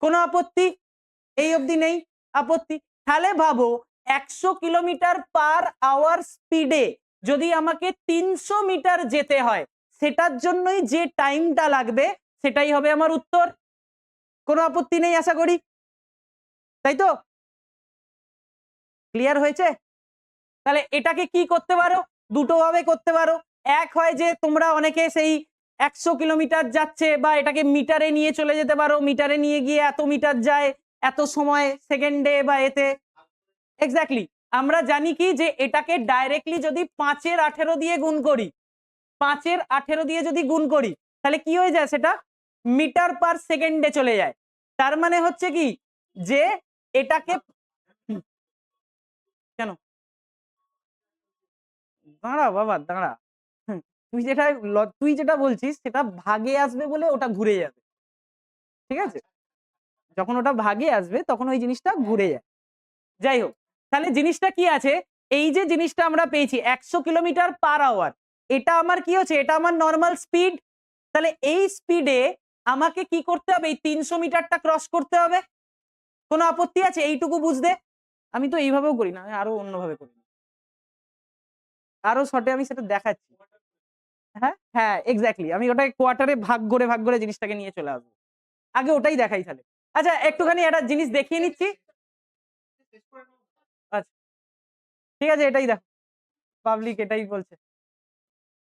কোনো আপত্তি? এই অবধি নেই আপত্তি। তাহলে ভাবো 100 কিলোমিটার/আওয়ার স্পিডে যদি আমাকে 300 মিটার যেতে হয়, সেটার জন্যই যে টাইমটা লাগবে সেটাই হবে আমার উত্তর। কোনো আপত্তি নেই আশা করি, তাই তো? ক্লিয়ার হয়েছে? তাহলে এটাকে কি করতে পারো? দুটো ভাবে করতে পারো। এক হয় যে তোমরা অনেকে সেই 100 কিলোমিটার যাচ্ছে, বা এটাকে মিটারে নিয়ে চলে যেতে পারো, মিটারে নিয়ে গিয়ে এত মিটার যায় এত সময় সেকেন্ডে বা এতে। এক্স্যাক্টলি, আমরা জানি কি যে এটাকে ডাইরেক্টলি যদি 5-18 দিয়ে গুণ করি, 5-18 দিয়ে যদি গুণ করি, তাহলে কি হয়ে যায়? সেটা মিটার/সেকেন্ডে চলে যায়। তার মানে হচ্ছে কি যে এটাকে, কেন দাঁড়া বাবা দাঁড়া, তুই যেটা বলছিস সেটা ভাগে আসবে বলে ওটা ঘুরে যাবে, ঠিক আছে? যখন ওটা ভাগে আসবে তখন ওই জিনিসটা ঘুরে যায়। যাই হোক, তাহলে জিনিসটা কি আছে, এই যে জিনিসটা আমরা পেয়েছি 100 কিলোমিটার/আওয়ার, এটা আমার কি হচ্ছে? এটা আমার নর্মাল স্পিড। তাহলে এই স্পিডে আমাকে কি করতে হবে? এই 300 মিটারটা ক্রস করতে হবে। কোনো আপত্তি আছে এইটুকু বুঝতে? আমি তো এইভাবেও করি না, আমি আরো অন্যভাবে করি, আরো শর্টে আমি সেটা দেখাচ্ছি। হ্যাঁ হ্যাঁ এক্স্যাক্টলি, আমি ওটাকে কোয়ার্টারে ভাগ করে জিনিসটাকে নিয়ে চলে আসবো। আগে ওটাই দেখাই তাহলে। আচ্ছা একটুখানি একটা জিনিস দেখিয়ে নিচ্ছি। আচ্ছা ঠিক আছে, এটাই দেখো, পাবলিক এটাই বলছে।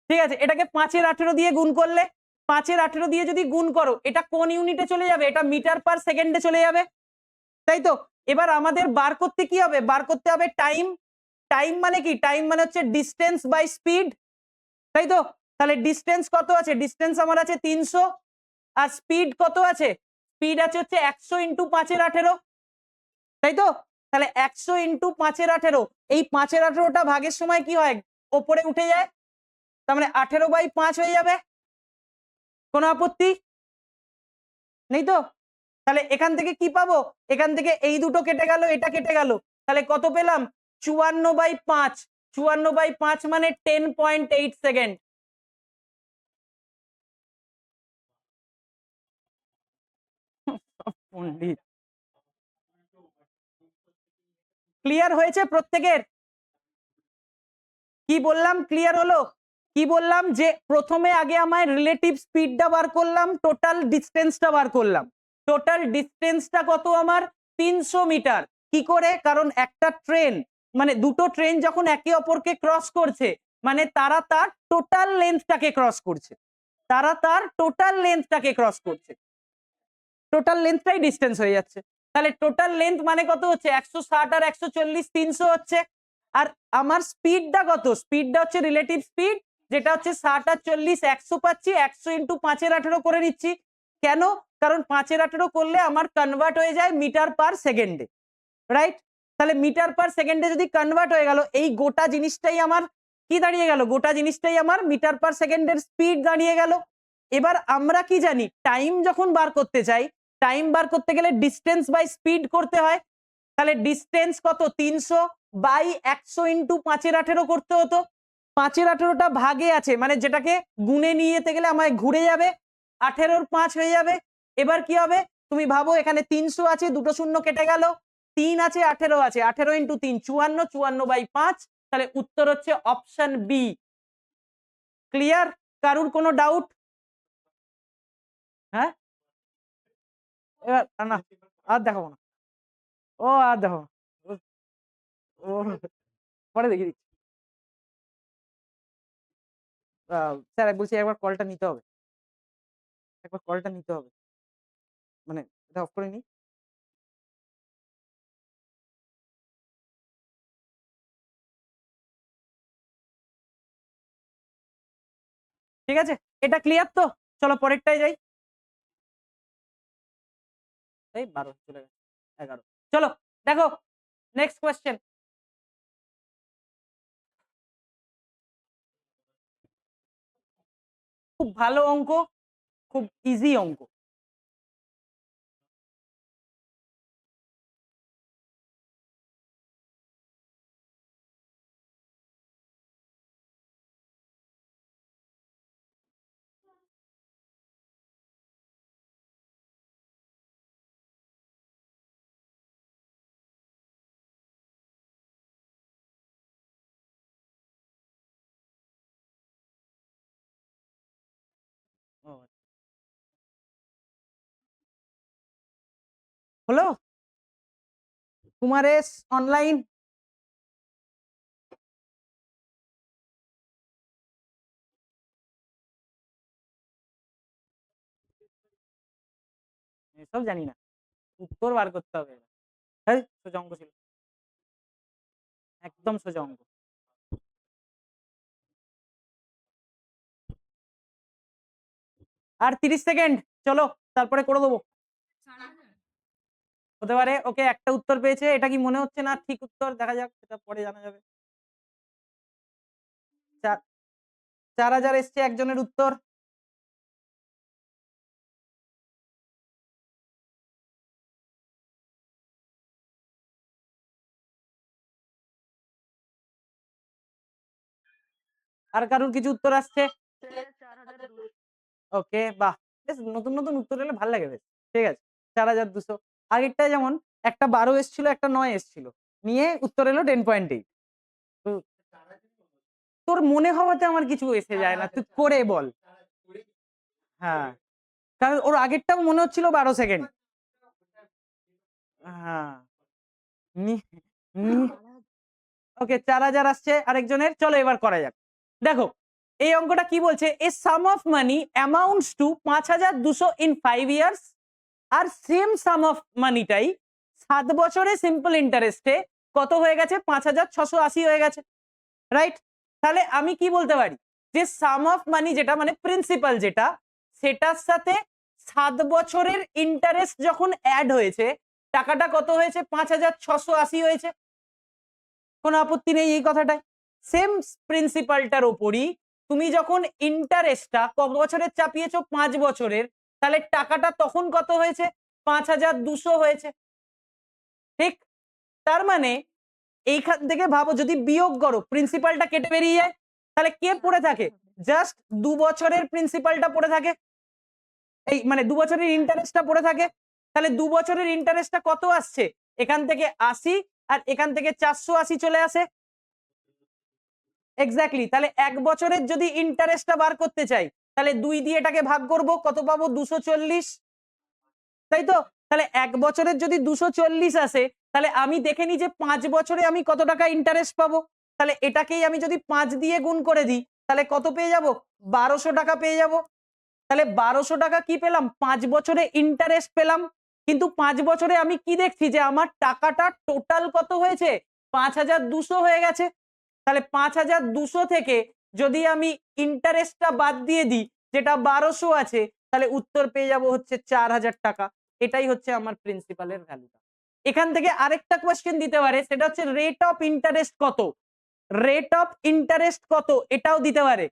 ঠিক আছে, এটাকে 5-18 দিয়ে গুণ করলে, 5-18 দিয়ে যদি গুণ করো, এটা কোন ইউনিটে চলে যাবে? এটা মিটার/সেকেন্ডে চলে যাবে, তাই তো? এবার আমাদের বার করতে কি হবে? বার করতে হবে টাইম। টাইম মানে কি? টাইম মানে হচ্ছে ডিস্টেন্স বাই স্পিড, তাই তো? তাহলে ডিস্টেন্স কত আছে? ডিস্টেন্স আমার আছে 300, আর স্পিড কত আছে? স্পিড আছে হচ্ছে 100 ইন্টু 5-18, তাই তো? তাহলে 100 ইন্টু 5-18, এই 5-18টা ভাগের সময় কি হয়? ওপরে উঠে যায়, তার মানে 18/5 হয়ে যাবে। কোনো আপত্তি নেই তো? তাহলে এখান থেকে কি পাবো? এখান থেকে এই দুটো কেটে গেল, এটা কেটে গেল, তাহলে কত পেলাম? 54/5। 54/5 মানে 10.8 সেকেন্ড। পণ্ডিত, ক্লিয়ার হয়েছে প্রত্যেকের? কি বললাম ক্লিয়ার হলো? কি বললাম যে প্রথমে আগে আমায় রিলেটিভ স্পিডটা বার করলাম, টোটাল ডিস্টেন্সটা বার করলাম। টোটাল ডিস্টেন্সটা কত আমার? 300 মিটার। কি করে? কারণ একটা ট্রেন, মানে দুটো ট্রেন যখন একে অপরকে ক্রস করছে, মানে তারা তার টোটাল লেন্থটাকে ক্রস করছে, তারা তার টোটাল লেন্থটাকে ক্রস করছে, টোটাল লেন্থটাই ডিস্টেন্স হয়ে যাচ্ছে। তাহলে টোটাল লেন্থ মানে কত হচ্ছে? 160 আর 140 300 হচ্ছে। আর আমার স্পিডটা কত? স্পিডটা হচ্ছে রিলেটিভ স্পিড, যেটা হচ্ছে 60 আর 40 100 পাচ্ছি, 100 ইন্টু 5-18 করে নিচ্ছি। কেন? কারণ 5-18 করলে আমার কনভার্ট হয়ে যায় মিটার/সেকেন্ডে, রাইট? তাহলে মিটার/সেকেন্ডে যদি কনভার্ট হয়ে গেল, এই গোটা জিনিসটাই আমার কি দাঁড়িয়ে গেল? গোটা জিনিসটাই আমার মিটার/সেকেন্ডের স্পিড দাঁড়িয়ে গেল। এবার আমরা কি জানি, টাইম যখন বার করতে চাই, টাইম বার করতে গেলে ডিস্টেন্স বাই স্পিড করতে হয়। তাহলে ডিস্টেন্স কত, 300 বাই 100 ইন্টু 5-18 করতে হতো। 5-18টা ভাগে আছে, মানে যেটাকে গুণে নিয়ে যেতে গেলে আমায় ঘুরে যাবে, 18-র 5 হয়ে যাবে। এবার কি হবে তুমি ভাবো, এখানে 300 আছে, দুটো শূন্য কেটে গেল, 3 আছে, 18 আছে, 18 ইন্টু 3 54, 54/5। তাহলে উত্তর হচ্ছে অপশন বি। ক্লিয়ার? কারুর কোনো ডাউট? হ্যাঁ, এবার না, আর দেখাবো না, ও আর দেখো, ও পরে দেখি দিচ্ছি। স্যার বলছি একবার কলটা নিতে হবে, একবার কলটা নিতে হবে, মানে এটা অফ করে নি। ঠিক আছে, এটা ক্লিয়ার তো? চলো পরেরটাই যাই। এই 12 চলে গেছে, 11। চলো দেখো নেক্সট কোয়েশ্চেন। খুব ভালো অঙ্ক, খুব ইজি অঙ্ক। ও, হলো কুমারেশ অনলাইন? এসব জানি না, উত্তর বার করতে হবে। হ্যাঁ, সোজা অঙ্ক ছিল, একদম সোজা অঙ্ক। আর 30 সেকেন্ড, চলো তারপরে করে দেবো। 4,000। হতে পারে। ওকে, একটা উত্তর পেয়েছে, এটা কি মনে হচ্ছে না ঠিক উত্তর? দেখা যাক, সেটা পরে জানা যাবে। 4,000 এসছে একজনের উত্তর। আর কারুর কিছু উত্তর আসছে? ওকে, বাহ, বেশ নতুন নতুন উত্তর এলে ভালো লাগে বেশ। ঠিক আছে, 4,200। আগেরটা যেমন একটা 12 এসছিল, একটা 9 এসছিল, নিয়ে উত্তর এলো 10.8। তোর মনে হওয়াতে আমার কিছু এসে যায় না, তুই করে বল। হ্যাঁ, কারণ ওর আগেরটাও মনে হচ্ছিল 12 সেকেন্ড। হ্যাঁ, ওকে, 4,000 আসছে আরেকজনের। চলো এবার করা যাক। দেখো এই অঙ্কটা কি বলছে, a sum of money amounts to 5,200 in 5 years. আর সেম সাম অফ মানিটাই 7 বছরে সিম্পল ইন্টারেস্টে কত হয়ে গেছে, 5,680 হয়ে গেছে, রাইট? তাহলে আমি কি বলতে পারি, যে সাম অফ মানি যেটা মানে প্রিন্সিপাল যেটা, সেটার সাথে 7 বছরের ইন্টারেস্ট যখন অ্যাড হয়েছে, টাকাটা কত হয়েছে, 5,680 হয়েছে। কোনো আপত্তি নেই এই কথাটায়। সেম প্রিন্সিপালটার ওপরই তুমি যখন ইন্টারেস্টটা কত বছরের চাপিয়েছো, 5 বছরের, তাহলে টাকাটা তখন কত হয়েছে, 5,200 হয়েছে। ঠিক? তার মানে এইখান থেকে ভাবো, যদি বিয়োগ করো প্রিন্সিপালটা কেটে বেরিয়ে যায়, তাহলে কে পড়ে থাকে, জাস্ট 2 বছরের প্রিন্সিপালটা পড়ে থাকে, এই মানে 2 বছরের ইন্টারেস্টটা পড়ে থাকে। তাহলে 2 বছরের ইন্টারেস্টটা কত আসছে, এখান থেকে 80, আর এখান থেকে 480 চলে আসে। এক্স্যাক্টলি, তাহলে 1 বছরের যদি ইন্টারেস্টটা বার করতে চাই, তাহলে 2 দিয়ে এটাকে ভাগ করব, কত পাবো, 240, তাই তো? তাহলে 1 বছরের যদি 240 আসে, তাহলে আমি দেখে নিই যে 5 বছরে আমি কত টাকা ইন্টারেস্ট পাবো। তাহলে এটাকেই আমি যদি 5 দিয়ে গুণ করে দিই, তাহলে কত পেয়ে যাব, 1200 টাকা পেয়ে যাব। তাহলে 1200 টাকা কি পেলাম, 5 বছরে ইন্টারেস্ট পেলাম। কিন্তু 5 বছরে আমি কি দেখছি, যে আমার টাকাটা টোটাল কত হয়েছে, 5,200 হয়ে গেছে। তাহলে 5,200 থেকে যদি আমি ইন্টারেস্টটা বাদ দিয়ে দিই, যেটা 1200 আছে, তাহলে উত্তর পেয়ে যাব হচ্ছে 4,000 টাকা। এটাই হচ্ছে আমার প্রিন্সিপালের ভ্যালুটা। এখান থেকে আরেকটা কোয়েশ্চেন দিতে পারে, সেটা হচ্ছে রেট অফ ইন্টারেস্ট কত, রেট অফ ইন্টারেস্ট কত, এটাও দিতে পারে।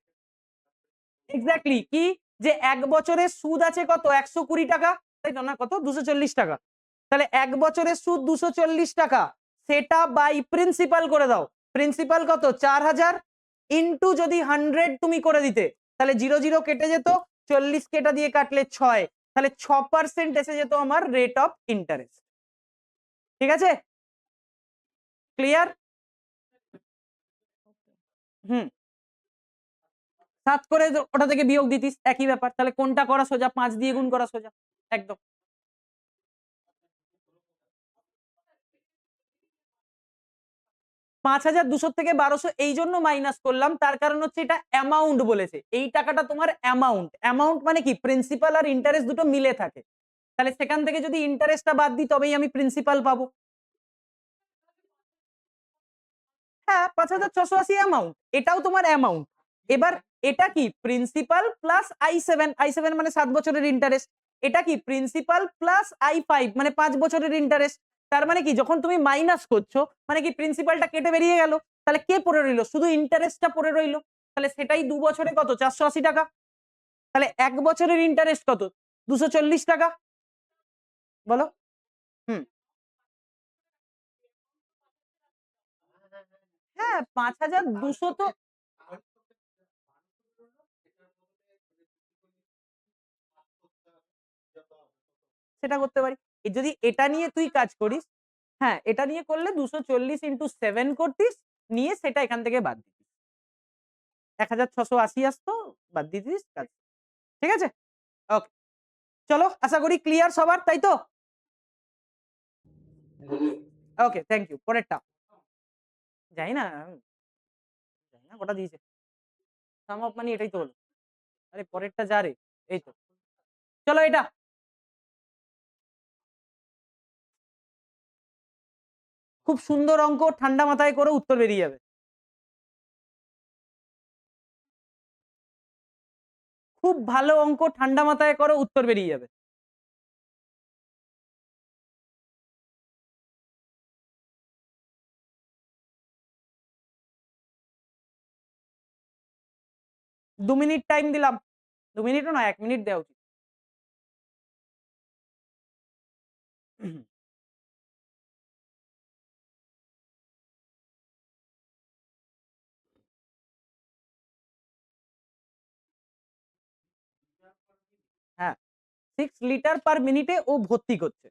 এক্স্যাক্টলি, কি যে 1 বছরের সুদ আছে কত 120 টাকা, তাই তো না, কত 240 টাকা, তাহলে 1 বছরের সুদ 240 টাকা, সেটা বাই প্রিন্সিপাল করে দাও। প্রিন্সিপাল কত 4000 ইনটু যদি 100 তুমি করে দিতে, তাহলে 0 0 কেটে যেত, 40 কেটা দিয়ে কাটলে 6, তাহলে 6% এসে যেত আমার রেট অফ ইন্টারেস্ট। ঠিক আছে, ক্লিয়ার? হুম, 7 করে ওটা থেকে বিয়োগ দিতিস, একই ব্যাপার। তাহলে কোনটা করা সোজা? 5 দিয়ে গুণ করা সোজা, একদম। পাঁচ 5200 থেকে 1200 এই জন্য মাইনাস করলাম, তার কারণ হচ্ছে এটা অ্যামাউন্ট বলেছে, এই টাকাটা তোমার অ্যামাউন্ট। অ্যামাউন্ট মানে কি প্রিন্সিপাল আর ইন্টারেস্ট দুটো মিলে থাকে, তাহলে সেখান থেকে যদি ইন্টারেস্টটা বাদ দিই তবেই আমি প্রিন্সিপাল পাবো। হ্যাঁ, 5680 অ্যামাউন্ট, এটাও তোমার অ্যামাউন্ট। এবার এটা কি প্রিন্সিপাল প্লাস I7 মানে 7 বছরের ইন্টারেস্ট, এটা কি প্রিন্সিপাল প্লাস I5 মানে 5 বছরের ইন্টারেস্ট। তার মানে কি যখন তুমি মাইনাস করছো মানে কি প্রিন্সিপালটা কেটে বেরিয়ে গেল, তাহলে কে পড়ে রইলো? শুধু ইন্টারেস্টটা পড়ে রইলো, তাহলে সেটাই 2 বছরে কত 480 টাকা, তাহলে 1 বছরের ইন্টারেস্ট কত 240 টাকা, বলো? হুম, হ্যাঁ 5200 তো সেটা করতে পারি। যদি এটা নিয়ে তুই কাজ করিস, হ্যাঁ এটা নিয়ে করলে 240 ইন্টু 7 করতিস, নিয়ে সেটা এখান থেকে বাদ দিতিস, 1680 আসতো, বাদ দিয়ে দিস কাজ। ঠিক আছে, ওকে, চলো আশা করি ক্লিয়ার সবার, তাই তো? ওকে, থ্যাংক ইউ। পরেরটা জানি না, জানি না কটা দিয়েছে, সাম অফ মানি এটাই তো হলো। আরে পরেরটা যা রে, এই তো, চলো এটা খুব সুন্দর অঙ্ক, ঠান্ডা মাথায় করে উত্তর বেরিয়ে যাবে। খুব ভালো অঙ্ক, ঠান্ডা মাথায় করো উত্তর বেরিয়ে যাবে। দু মিনিট টাইম দিলাম, 2 মিনিটও না 1 মিনিট দেওয়া উচিত। হ্যাঁ, 6 লিটার পার মিনিটে ও ভর্তি করছে।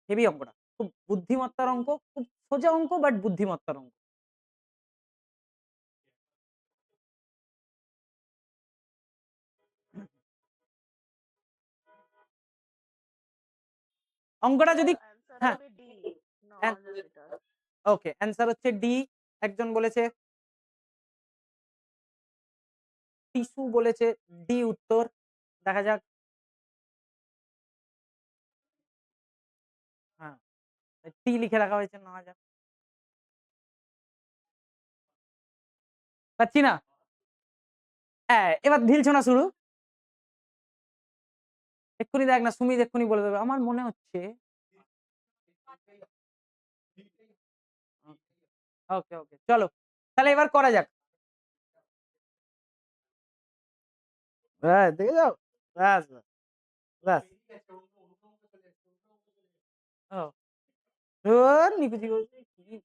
হেভি অঙ্কটা, খুব বুদ্ধিমত্তার অঙ্ক, খুব সোজা অঙ্ক বাট বুদ্ধিমত্তার অঙ্ক। অঙ্কটা যদি হ্যাঁ ওকে, অ্যান্সার হচ্ছে ডি। একজন বলেছে, টিসু বলেছে ডি উত্তর, দেখা যাক। হ্যাঁ, টি লিখে রাখা হয়েছে, না যাক, পাচ্ছি না। হ্যাঁ, এবার ঢিলছোনা শুরু। এক্ষুনি দেখ না, সুমিত এক্ষুনি বলে দেবে, আমার মনে হচ্ছে। ওকে ওকে, চলো তাহলে এবার করা যাক। হ্যাঁ, দেখে যাও, ব্যাস ব্যাস ব্যাস। ও ধুর, নিকুচি করছি কি।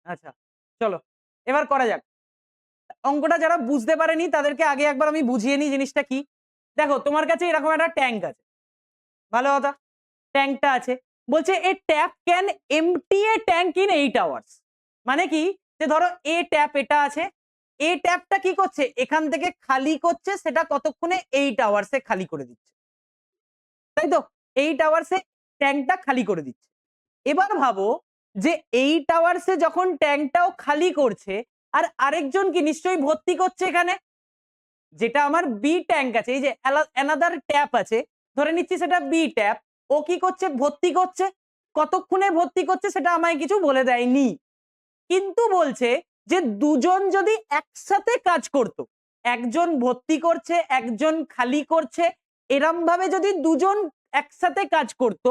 আচ্ছা, চলো এবার করা যাক। অঙ্কটা যারা বুঝতে পারেনি তাদেরকে আগে একবার আমি বুঝিয়ে নিই জিনিসটা কি। দেখো তোমার কাছে এরকম একটা ট্যাঙ্ক আছে, ভালো কথা, ট্যাঙ্কটা আছে, বলছে a tap can empty a tank in 8 hours. মানে কি, যে ধরো এ ট্যাপ এটা আছে, এ ট্যাপটা কি করছে এখান থেকে খালি করছে, সেটা কতক্ষণে 8 আওয়ার্সে খালি করে দিচ্ছে, তাই তো? 8 আওয়ার্সে ট্যাঙ্কটা খালি করে দিচ্ছে। এবার ভাবো যে 8 আওয়ার্সে যখন ট্যাঙ্কটাও খালি করছে, আর আরেকজন কি নিশ্চয়ই ভর্তি করছে এখানে, যেটা আমার বি ট্যাঙ্ক আছে, এই যে অ্যানাদার ট্যাপ আছে, ধরে নিচ্ছি সেটা বি ট্যাপ, ও কি করছে, ভর্তি করছে। কতক্ষণে ভর্তি করছে সেটা আমায় কিছু বলে দেয়নি, কিন্তু বলছে যে দুজন যদি একসাথে কাজ করত, একজন ভর্তি করছে একজন খালি করছে, এরম ভাবে যদি দুজন একসাথে কাজ করত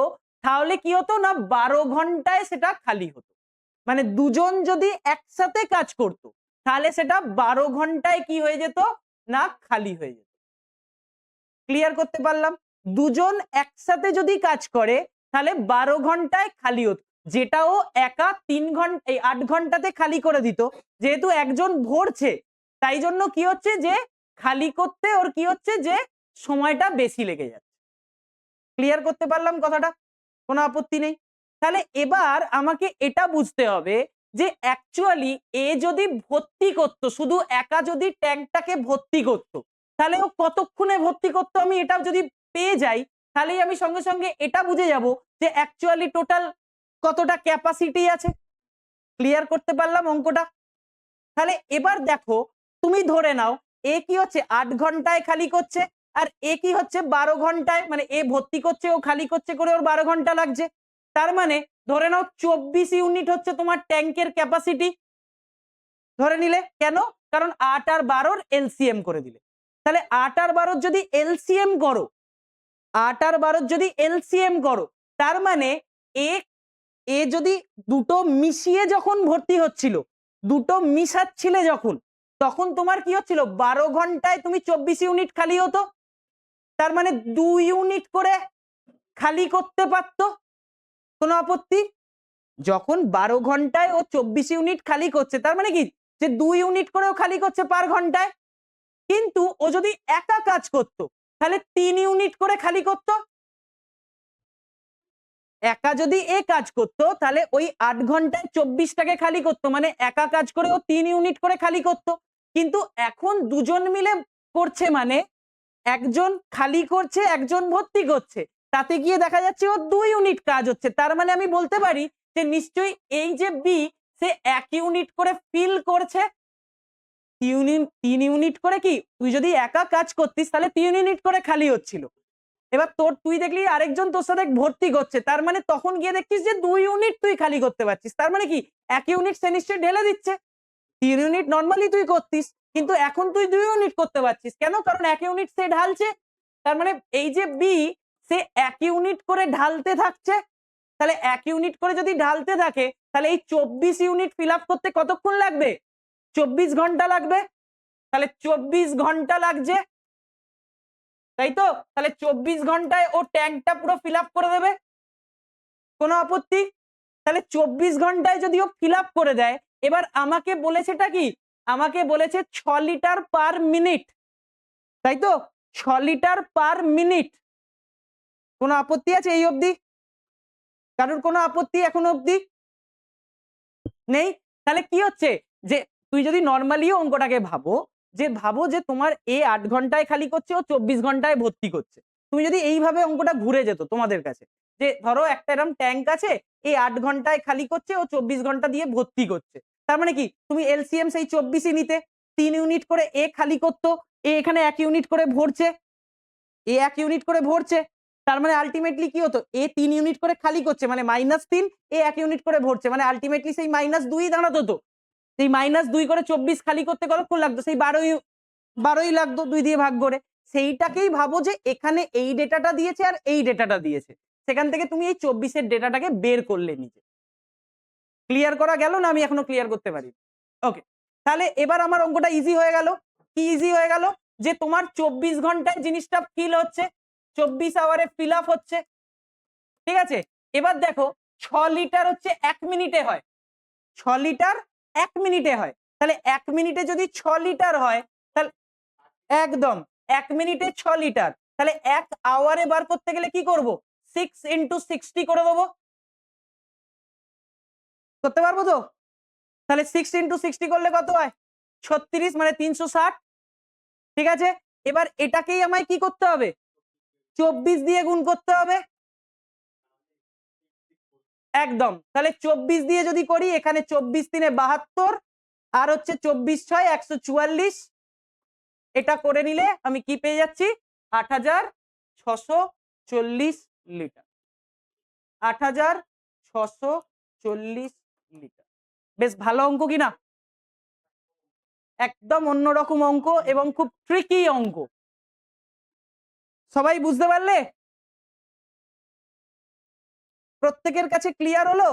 তাহলে কি হতো না 12 ঘন্টায় সেটা খালি হতো। মানে দুজন যদি একসাথে কাজ করত তাহলে সেটা 12 ঘন্টায় কি হয়ে যেত না খালি হয়ে যেত। ক্লিয়ার করতে পারলাম? দুজন একসাথে যদি কাজ করে তাহলে 12 ঘন্টায় খালি হতো, যেটাও একা 3 ঘন্টা এই 8 ঘন্টাতে খালি করে দিত। যেহেতু একজন ভরছে তাই জন্য কি হচ্ছে যে খালি করতে ওর কি হচ্ছে যে সময়টা বেশি লেগে যাচ্ছে। ক্লিয়ার করতে পারলাম কথাটা? কোনো আপত্তি নেই? তাহলে এবার আমাকে এটা বুঝতে হবে যে অ্যাকচুয়ালি এ যদি ভর্তি করতো, শুধু একা যদি ট্যাঙ্কটাকে ভর্তি করতো তাহলে ও কতক্ষণে ভর্তি করতো, আমি এটা যদি পেয়ে যাই তাহলেই আমি সঙ্গে সঙ্গে এটা বুঝে যাব যে অ্যাকচুয়ালি টোটাল কতটা ক্যাপাসিটি আছে। ক্লিয়ার করতে পারলাম অঙ্কটা? তাহলে এবার দেখো, তুমি ধরে নাও এ কি হচ্ছে 8 ঘন্টায় খালি করছে আর এ কি হচ্ছে 12 ঘন্টায়, মানে এ ভর্তি করছে ও খালি করছে করে ওর 12 ঘন্টা লাগছে। তার মানে ধরে নাও 24 ইউনিট হচ্ছে তোমার ট্যাঙ্কের ক্যাপাসিটি ধরে নিলে। কেন? কারণ 8 আর 12 এলসিএম করে দিলে। তাহলে 8 আর 12 যদি এলসিএম করো, 8 আর 12 যদি এলসিএম করো, তার মানে এ এ যদি দুটো মিশিয়ে যখন ভর্তি হচ্ছিল, দুটো মিশাচ্ছিলে যখন, তখন তোমার কি হচ্ছিল 12 ঘন্টায় তুমি 24 ইউনিট খালি হতো। তার মানে 2 ইউনিট করে খালি করতে পারতো। কোনো আপত্তি? যখন 12 ঘন্টায় ও 24 ইউনিট খালি করছে তার মানে কি যে 2 ইউনিট করেও খালি করছে পার ঘন্টায়। কিন্তু ও যদি একা কাজ করত তাহলে 3 ইউনিট করে খালি করত। একা যদি এ কাজ করতো তাহলে ওই 8 ঘন্টায় 24টাকে খালি করতো, মানে একা কাজ করে ও 3 ইউনিট করে খালি করতো। কিন্তু এখন দুজন মিলে করছে, মানে একজন খালি করছে একজন ভর্তি করছে, তাতে গিয়ে দেখা যাচ্ছে ও 2 ইউনিট কাজ হচ্ছে। তার মানে আমি বলতে পারি যে নিশ্চয়ই এই যে বি সে 1 ইউনিট করে ফিল করছে। 3 ইউনিট করে, কি তুই যদি একা কাজ করতিস তাহলে 3 ইউনিট করে খালি হচ্ছিল। এবার তুই দেখলি আরেকজন তোর সাথে ভর্তি করছে, তার মানে তখন গিয়ে দেখছিস যে 2 ইউনিট তুই খালি করতে পারছিস। তার মানে কি 1 ইউনিট সে নিশ্চয়ই ঢেলে দিচ্ছে। 3 ইউনিট নরমালি তুই করতিস, কিন্তু এখন তুই 2 ইউনিট করতে পারছিস। কেন? কারণ 1 ইউনিট সে ঢালছে। তার মানে এই যে বি সে 1 ইউনিট করে ঢালতে থাকছে। তাহলে 1 ইউনিট করে যদি ঢালতে থাকে তাহলে এই 24 ইউনিট ফিল আপ করতে কতক্ষণ লাগবে? 24 ঘন্টা লাগবে। তাহলে 24 ঘন্টা লাগছে, তাই তো? তাহলে 24 ঘন্টায় ও ট্যাঙ্কটা পুরো ফিল আপ করে দেবে। কোনো আপত্তি? তাহলে 24 ঘন্টায় যদি ও ফিল আপ করে দেয়, এবার আমাকে বলেছেটা কি? আমাকে বলেছে 6 লিটার পার মিনিট, তাই তো? 6 লিটার পার মিনিট। কোনো আপত্তি আছে এই অবধি? কারোর কোনো আপত্তি এখনো অবধি নেই? তাহলে কি হচ্ছে যে তুই যদি নরমালিও অঙ্কটাকে ভাবো যে তোমার এ 8 ঘন্টায় খালি করছে ও 24 ঘন্টায় ভর্তি করছে। তুমি যদি এইভাবে অঙ্কটা ঘুরে যেত তোমাদের কাছে, যে ধরো একটা এরকম ট্যাঙ্ক আছে, এই 8 ঘন্টায় খালি করছে ও 24 ঘন্টা দিয়ে ভর্তি করছে। তার মানে কি তুমি এলসিএম সেই 24ই নিতে, 3 ইউনিট করে এ খালি করতো, এ এখানে 1 ইউনিট করে ভরছে, এ 1 ইউনিট করে ভরছে। তার মানে আলটিমেটলি কি হতো, এ 3 ইউনিট করে খালি করছে মানে -3, এ 1 ইউনিট করে ভরছে মানে আলটিমেটলি সেই -2 দাঁড়াতো। তো সেই -2 করে 24 খালি করতে কতক্ষণ লাগতো? সেই 12ই লাগতো 2 দিয়ে ভাগ করে। সেইটাকেই ভাবো যে এখানে এই ডেটাটা দিয়েছে আর এই ডেটাটা দিয়েছে, সেখান থেকে তুমি এই 24 এর ডেটাটাকে বের করলে নিজে। ক্লিয়ার করা গেল না? আমি এখনো ক্লিয়ার করতে পারি? ওকে, তাহলে এবার আমার অঙ্কটা ইজি হয়ে গেল। কি ইজি হয়ে গেল? যে তোমার 24 ঘন্টায় জিনিসটা ফিল হচ্ছে, 24 আওয়ারে ফিল আপ হচ্ছে। ঠিক আছে, এবার দেখো 6 লিটার হচ্ছে 1 মিনিটে হয়, 6 লিটার 1 মিনিটে হয়। তাহলে 1 মিনিটে যদি 6 লিটার হয় তাহলে একদম 1 মিনিটে 6 লিটার, তাহলে 1 আওয়ারে বার করতে গেলে কি করব? 6 × 60 করে দেবো। করতে পারবো তো? তাহলে 6 × 60 করলে কত হয়? 36, মানে 360। ঠিক আছে, এবার এটাকেই আমায় কি করতে হবে? 24 দিয়ে গুণ করতে হবে। একদম, তাহলে 24 দিয়ে যদি করি, এখানে 24 × 3 = 72 আর হচ্ছে 24 × 6 = 144। এটা করে নিলে আমি কি পেয়ে যাচ্ছি? 8600 লিটার, 8640 লিটার। বেশ ভালো অঙ্ক কিনা? একদম অন্যরকম অঙ্ক এবং খুব ট্রিকি অঙ্ক। সবাই বুঝতে পারলে? প্রত্যেকের কাছে ক্লিয়ার হলো?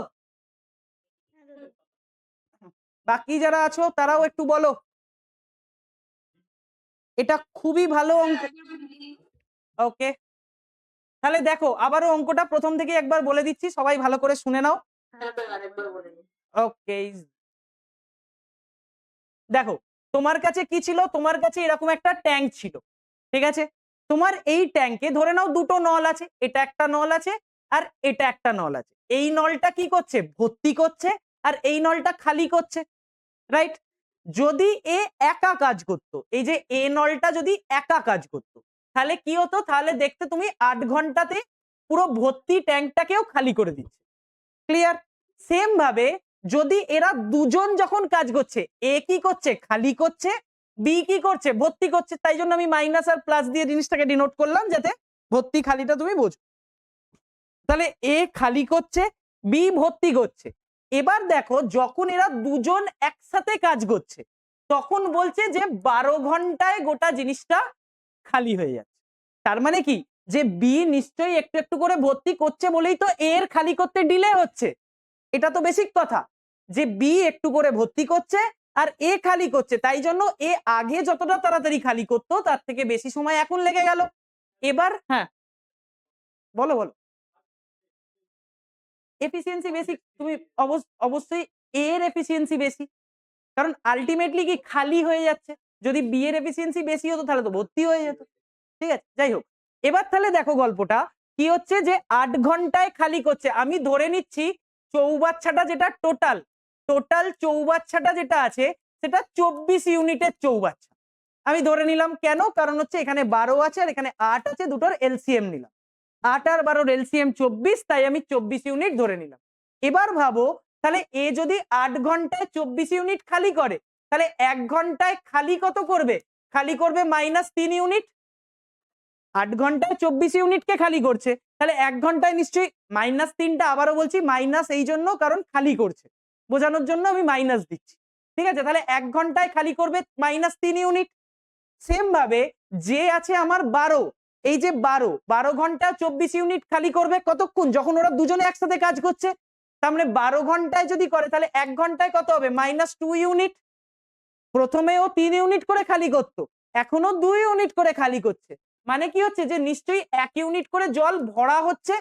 বাকি যারা আছো তারাও একটু বলো। এটা খুবই ভালো অঙ্ক। ওকে, তাহলে দেখো আবারও অঙ্কটা প্রথম থেকে একবার বলে দিচ্ছি, সবাই ভালো করে শুনে নাও। ওকে, দেখো তোমার কাছে কি ছিল, তোমার কাছে এরকম একটা ট্যাঙ্ক ছিল, ঠিক আছে? তোমার এই ট্যাঙ্কে ধরে নাও দুটো নল আছে, এটা একটা নল আছে আর এটা একটা নল আছে। এই নলটা কি করছে? ভর্তি করছে, আর এই নলটা খালি করছে, রাইট? যদি এ একা কাজ করতো, এই যে এ নলটা যদি একা কাজ করতো, তাহলে কি হতো? তাহলে দেখতে তুমি 8 ঘন্টাতে পুরো ভর্তি ট্যাঙ্কটাকেও খালি করে দিচ্ছে। ক্লিয়ার? সেম ভাবে যদি এরা দুজন যখন কাজ করছে, এ কি করছে? খালি করছে, বি কি করছে? ভর্তি করছে। তাই জন্য আমি মাইনাস আর প্লাস দিয়ে জিনিসটাকে ডিনোট করলাম, যাতে ভর্তি খালিটা তুমি বোঝো। তাহলে এ খালি করছে, বি ভর্তি করছে। এবার দেখো যখন এরা দুজন একসাথে কাজ করছে, তখন বলছে যে 12 ঘন্টায় গোটা জিনিসটা খালি হয়ে যাচ্ছে। তার মানে কি? যে বি নিশ্চয়ই একটু একটু করে ভর্তি করছে বলেই তো এর খালি করতে ডিলে হচ্ছে। এটা তো বেসিক কথা, যে বি একটু করে ভর্তি করছে আর এ খালি করছে, তাই জন্য এ আগে যতটা তাড়াতাড়ি খালি করতো তার থেকে বেশি সময় এখন লেগে গেল। এবার হ্যাঁ বলো বলো। এফিসিয়েন্সি বেশি, তুমি অবশ্যই এর এফিসিয়েন্সি বেশি, কারণ আলটিমেটলি কি খালি হয়ে যাচ্ছে। যদি বি এর এফিসিয়েন্সি বেশি হতো তাহলে তো ভর্তি হয়ে যেত, ঠিক আছে? যাই হোক, এবার তাহলে দেখো গল্পটা কি হচ্ছে, যে 8 ঘন্টায় খালি করছে। আমি ধরে নিচ্ছি চৌবাচ্চাটা যেটা টোটাল টোটাল চৌবাচ্চাটা যেটা আছে সেটা 24 ইউনিটের চৌবাচ্চা আমি ধরে নিলাম। কেন? কারণ হচ্ছে এখানে 12 আছে আর এখানে 8 আছে, দুটোর এলসিএম নিলাম। 8 আর 12 এলসিএম 24, তাই আমি 24 ইউনিট ধরে নিলাম। এবার ভাবো, তাহলে এ যদি 8 ঘন্টায় 24 ইউনিট খালি করে, তাহলে 1 ঘন্টায় খালি কত করবে? খালি করবে -3 ইউনিট। 8 ঘন্টায় 24 ইউনিটকে খালি করছে, তাহলে 1 ঘন্টায় নিশ্চয়ই -3টা। আবারও বলছি মাইনাস এই জন্য কারণ খালি করছে, বোঝানোর জন্য আমি মাইনাস দিচ্ছি, ঠিক আছে? তাহলে 1 ঘন্টায় খালি করবে -3 ইউনিট। সেম ভাবে যে আছে আমার 12, এই যে 12 ঘন্টা 24 ইউনিট খালি করবে কতক্ষণ? যখন ওরা দুজনে একসাথে কাজ করছে। তার মানে 12 ঘন্টায় যদি করে তাহলে 1 ঘন্টায় কত হবে? -2 ইউনিট। প্রথমে ও 3 ইউনিট করে খালি করতো, এখনো 2 ইউনিট করে খালি করছে। মানে কি হচ্ছে? যে নিশ্চয়ই 1 ইউনিট করে জল ভরা হচ্ছে,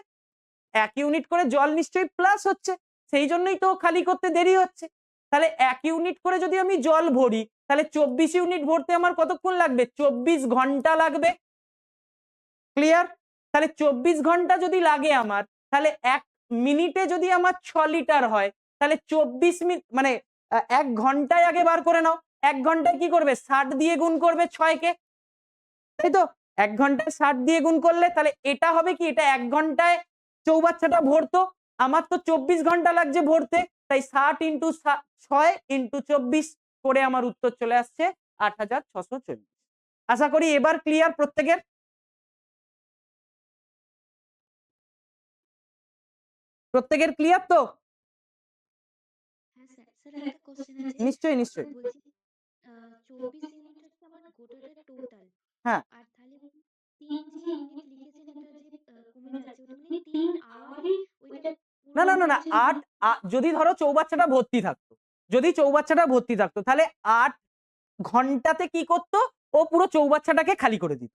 1 ইউনিট করে জল নিশ্চয়ই প্লাস হচ্ছে, সেই জন্যই তো খালি করতে দেরি হচ্ছে। তাহলে 1 ইউনিট করে যদি আমি জল ভরি, তাহলে 24 ইউনিট ভরতে আমার কতক্ষণ লাগবে? 24 ঘন্টা লাগবে। ক্লিয়ার? তাহলে 24 ঘন্টা যদি লাগে আমার, তাহলে 1 মিনিটে যদি আমার 6 লিটার হয়, তাহলে 24 মিনিট মানে 1 ঘন্টায় আগে বার করে নাও। 1 ঘন্টায় কি করবে? 60 দিয়ে গুণ করবে 6 কে, তাই তো? 1 ঘন্টায় 60 দিয়ে গুণ করলে তাহলে এটা হবে কি? এটা 1 ঘন্টায় চৌবাচ্চাটা ভরতো, আমার তো 24 ঘন্টা লাগছে ভরতে, তাই 60 ইন্টু 6 ইন্টু 24 করে আমার উত্তর চলে আসছে 8640। আশা করি এবার ক্লিয়ার প্রত্যেকের? প্রত্যেকের ক্লিয়ার তো? হ্যাঁ স্যার, স্যার একটা কোশ্চেন আছে। নিশ্চয়ই নিশ্চয়ই। বলছি 24 ইউনিট হচ্ছে আমার গোটাটা টোটাল। হ্যাঁ, আর তাহলে 3 যে ইউনিট লিখেছেন এটা যে কমে যাচ্ছে, ওটা মানে 3 আওয়ারে ওইটা না পুরো না না না, হচ্ছে 8 যদি ধরো চৌবাচ্চাটা ভর্তি থাকতো, যদি চৌবাচ্চাটা ভর্তি থাকতো তাহলে 8 ঘন্টাতে কি করতো? ও পুরো চৌবাচ্চাটাকে খালি করে দিত।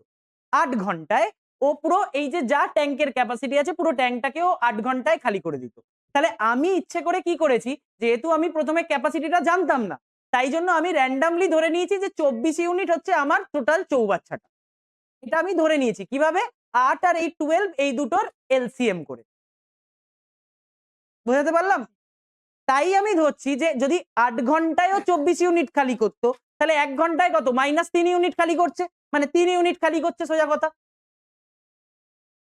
8 ঘন্টায় ও পুরো এই যে যা ট্যাঙ্কের ক্যাপাসিটি আছে পুরো ট্যাঙ্কটাকে ও 8 ঘন্টায় খালি করে দিত। তাহলে আমি ইচ্ছে করে কি করেছি, যেহেতু আমি প্রথমে ক্যাপাসিটিটা জানতাম না, তাই জন্য আমি র্যান্ডমলি ধরে নিয়েছি যে 24 ইউনিট হচ্ছে আমার টোটাল চৌবাচ্চাটা। এটা আমি ধরে নিয়েছি কিভাবে? 8 আর এই 12 এই দুটোর এলসিএম করে। বোঝাতে পারলাম? তাই আমি ধরছি যে যদি 8 ঘন্টায়ও 24 ইউনিট খালি করতো, তাহলে 1 ঘন্টায় কত? -3 ইউনিট খালি করছে, মানে 3 ইউনিট খালি করছে, সোজা কথা।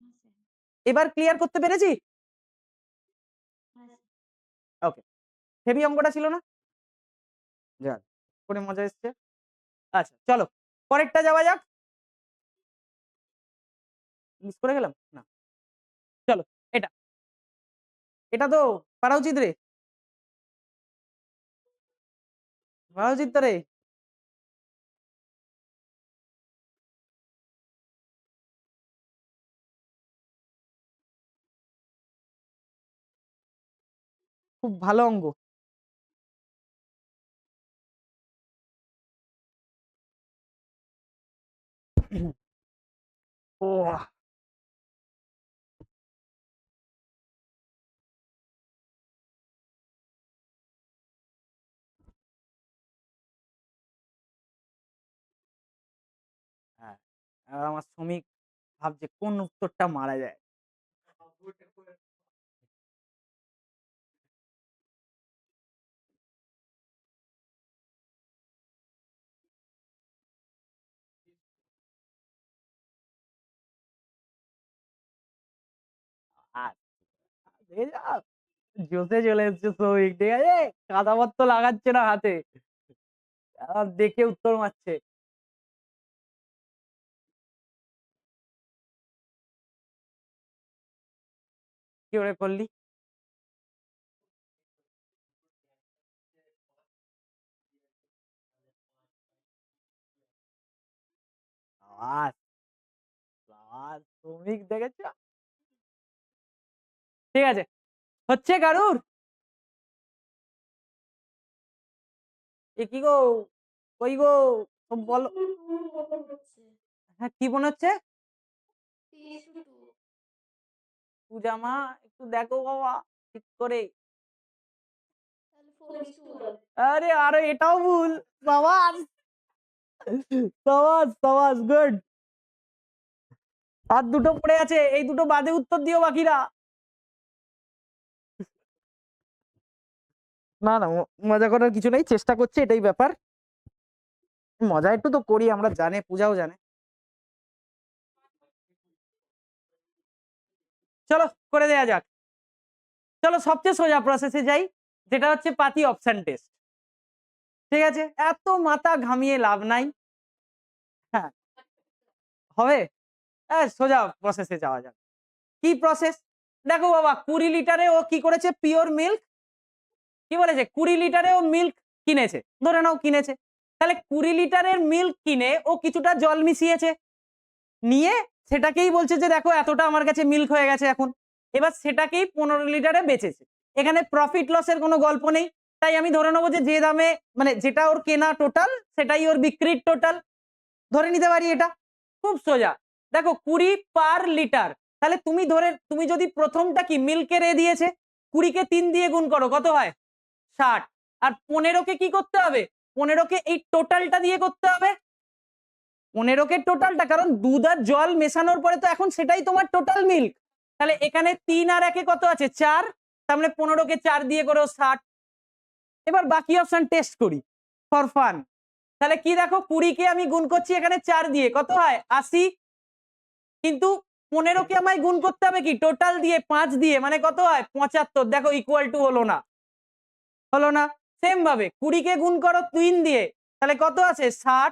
হ্যাঁ স্যার, এবার ক্লিয়ার করতে পেরেছি? হ্যাঁ স্যার। ওকে, হেভি অঙ্কটা ছিল না? যাক, করে মজা এসছে। আচ্ছা চলো পরেরটা যাওয়া যাক। মিস করে গেলাম? না। চলো এটা এটা তো পারা উচিত রে, পারা উচিত তো রে। খুব ভালো অঙ্গ। ও হ্যাঁ, আর আমার শ্রমিক ভাবছে কোন উত্তরটা মারা যায়। আর দেখে যাও, জোশে চলে এসছে শ্রমিক, ঠিক আছে, কাদা পত্র লাগাচ্ছে না হাতে, দেখে উত্তর মারছে। কি করে করলি? আওয়াজ, আওয়াজ, শ্রমিক দেখেছো? ঠিক আছে, হচ্ছে কারুর? এ কি গো, কই গো, সব বলো। হ্যাঁ, কি মনে হচ্ছে? পূজা মা একটু দেখো বাবা ঠিক করে। আরে আরে এটাও ভুল। সাবাস, সাবাস, সাবাস, গুড। আর দুটো পড়ে আছে, এই দুটো বাদে উত্তর দিও বাকিরা। না না, মজা করার কিছু নেই, চেষ্টা করছি, এটাই ব্যাপার। মজা একটু তো করি আমরা, জানে, পূজাও জানে। চলো করে দেয়া যাক। চলো সবচেয়ে সোজা প্রসেসে যাই, যেটা হচ্ছে পাতি অপশন টেস্ট। ঠিক আছে, এত মাথা ঘামিয়ে লাভ নাই। হ্যাঁ, হবে। সোজা প্রসেসে যাওয়া যাক। কি প্রসেস? দেখো বাবা, 20 লিটারে ও কি করেছে, পিওর মিল্ক, কি বলেছে, 20 লিটারে ও মিল্ক কিনেছে, ধরে নাও কিনেছে। তাহলে 20 লিটারের মিল্ক কিনে ও কিছুটা জল মিশিয়েছে, নিয়ে সেটাকেই বলছে যে দেখো এতটা আমার কাছে মিল্ক হয়ে গেছে এখন। এবার সেটাকেই 15 লিটারে বেচেছে। এখানে প্রফিট লসের কোনো গল্প নেই। তাই আমি ধরে নেবো যে যে দামে, মানে যেটা ওর কেনা টোটাল, সেটাই ওর বিক্রির টোটাল, ধরে নিতে পারি এটা। খুব সোজা। দেখো 20 পার লিটার, তাহলে তুমি যদি প্রথমটা কি মিল্কের দিয়েছে, 20-কে 3 দিয়ে গুণ করো, কত হয়? 60। আর 15-কে কি করতে হবে? 15-কে এই টোটালটা দিয়ে করতে হবে। 15-কে টোটালটা, কারণ দুধ আর জল মেশানোর পরে তো এখন সেটাই তোমার টোটাল মিল্ক। তাহলে এখানে 3 আর 1-এ কত আছে? 4। তার মানে 15-কে 4 দিয়ে করো 60। এবার বাকি অপশন টেস্ট করি ফর ফান। তাহলে কি দেখো, 20-কে আমি গুণ করছি এখানে 4 দিয়ে, কত হয়? 80। কিন্তু 15-কে আমায় গুণ করতে হবে কি টোটাল দিয়ে, 5 দিয়ে, মানে কত হয়? 75। দেখো ইকুয়াল টু হলো না, হলো না। সেম ভাবে 20-কে গুণ করো 3 দিয়ে, তাহলে কত আছে? 60।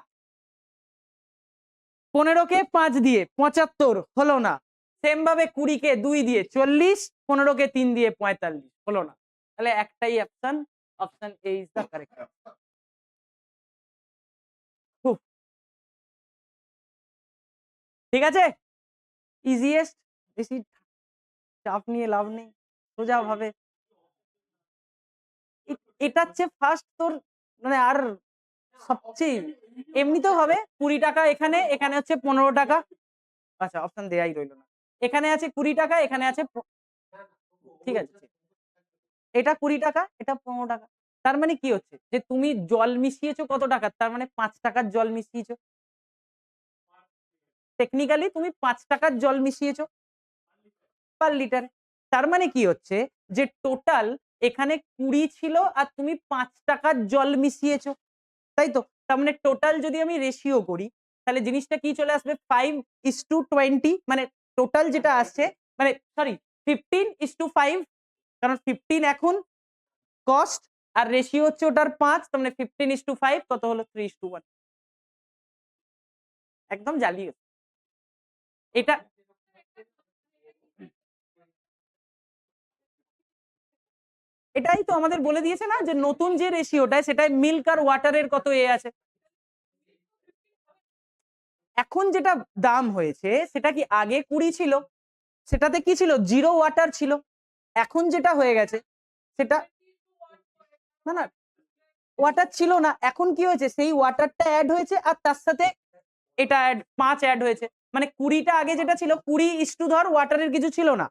15-কে 5 দিয়ে 75, হলো না। সেম ভাবে 20-কে 2 দিয়ে 40, 15-কে 3 দিয়ে 45, হলো না। তাহলে একটাই option, option A is the correct. খুব ঠিক আছে, ইজিয়েস্ট, বেশি চাপ নিয়ে লাভ নেই, সোজা ভাবে। এটা হচ্ছে ফার্স্ট তোর, মানে আর সবচেয়ে এমনিতেও হবে 20 টাকা, এখানে এখানে হচ্ছে 15 টাকা। আচ্ছা, অপশন দেয়াই রইলো না। এখানে আছে 20 টাকা, এখানে আছে ঠিক আছে, এটা 20 টাকা, এটা 15 টাকা। তার মানে কি হচ্ছে, যে তুমি জল মিশিয়েছো কত টাকার, তার মানে 5 টাকার জল মিশিয়েছো। টেকনিক্যালি তুমি 5 টাকার জল মিশিয়েছো পার লিটার। তার মানে কি হচ্ছে, যে টোটাল এখানে 20 ছিল আর তুমি 5 টাকার জল মিশিয়েছো, তাই তো। তার মানে টোটাল যদি আমি রেশিও করি, তাহলে জিনিসটা কি চলে আসবে? 5:20, মানে টোটাল যেটা আসছে, মানে সরি 15:5, কারণ 15 এখন কস্ট, আর রেশিও হচ্ছে ওটার 5, তার মানে 15:5 কত হলো? 3:1। একদম জ্বালিয়ে এটা। এটাই তো আমাদের বলে দিয়েছে না যে নতুন যে রেশিওটা সেটাই মিল্ক আর ওয়াটারের কত এ আছে। এখন যেটা দাম হয়েছে সেটা কি আগে 20 ছিল, সেটাতে কি ছিল 0 ওয়াটার ছিল। এখন যেটা হয়ে গেছে সেটা না না ওয়াটার ছিল না, এখন কি হয়েছে সেই ওয়াটারটা অ্যাড হয়েছে আর তার সাথে এটা 5 অ্যাড হয়েছে, মানে 20টা আগে যেটা ছিল 20 ইস্টু ধর ওয়াটারের কিছু ছিল না,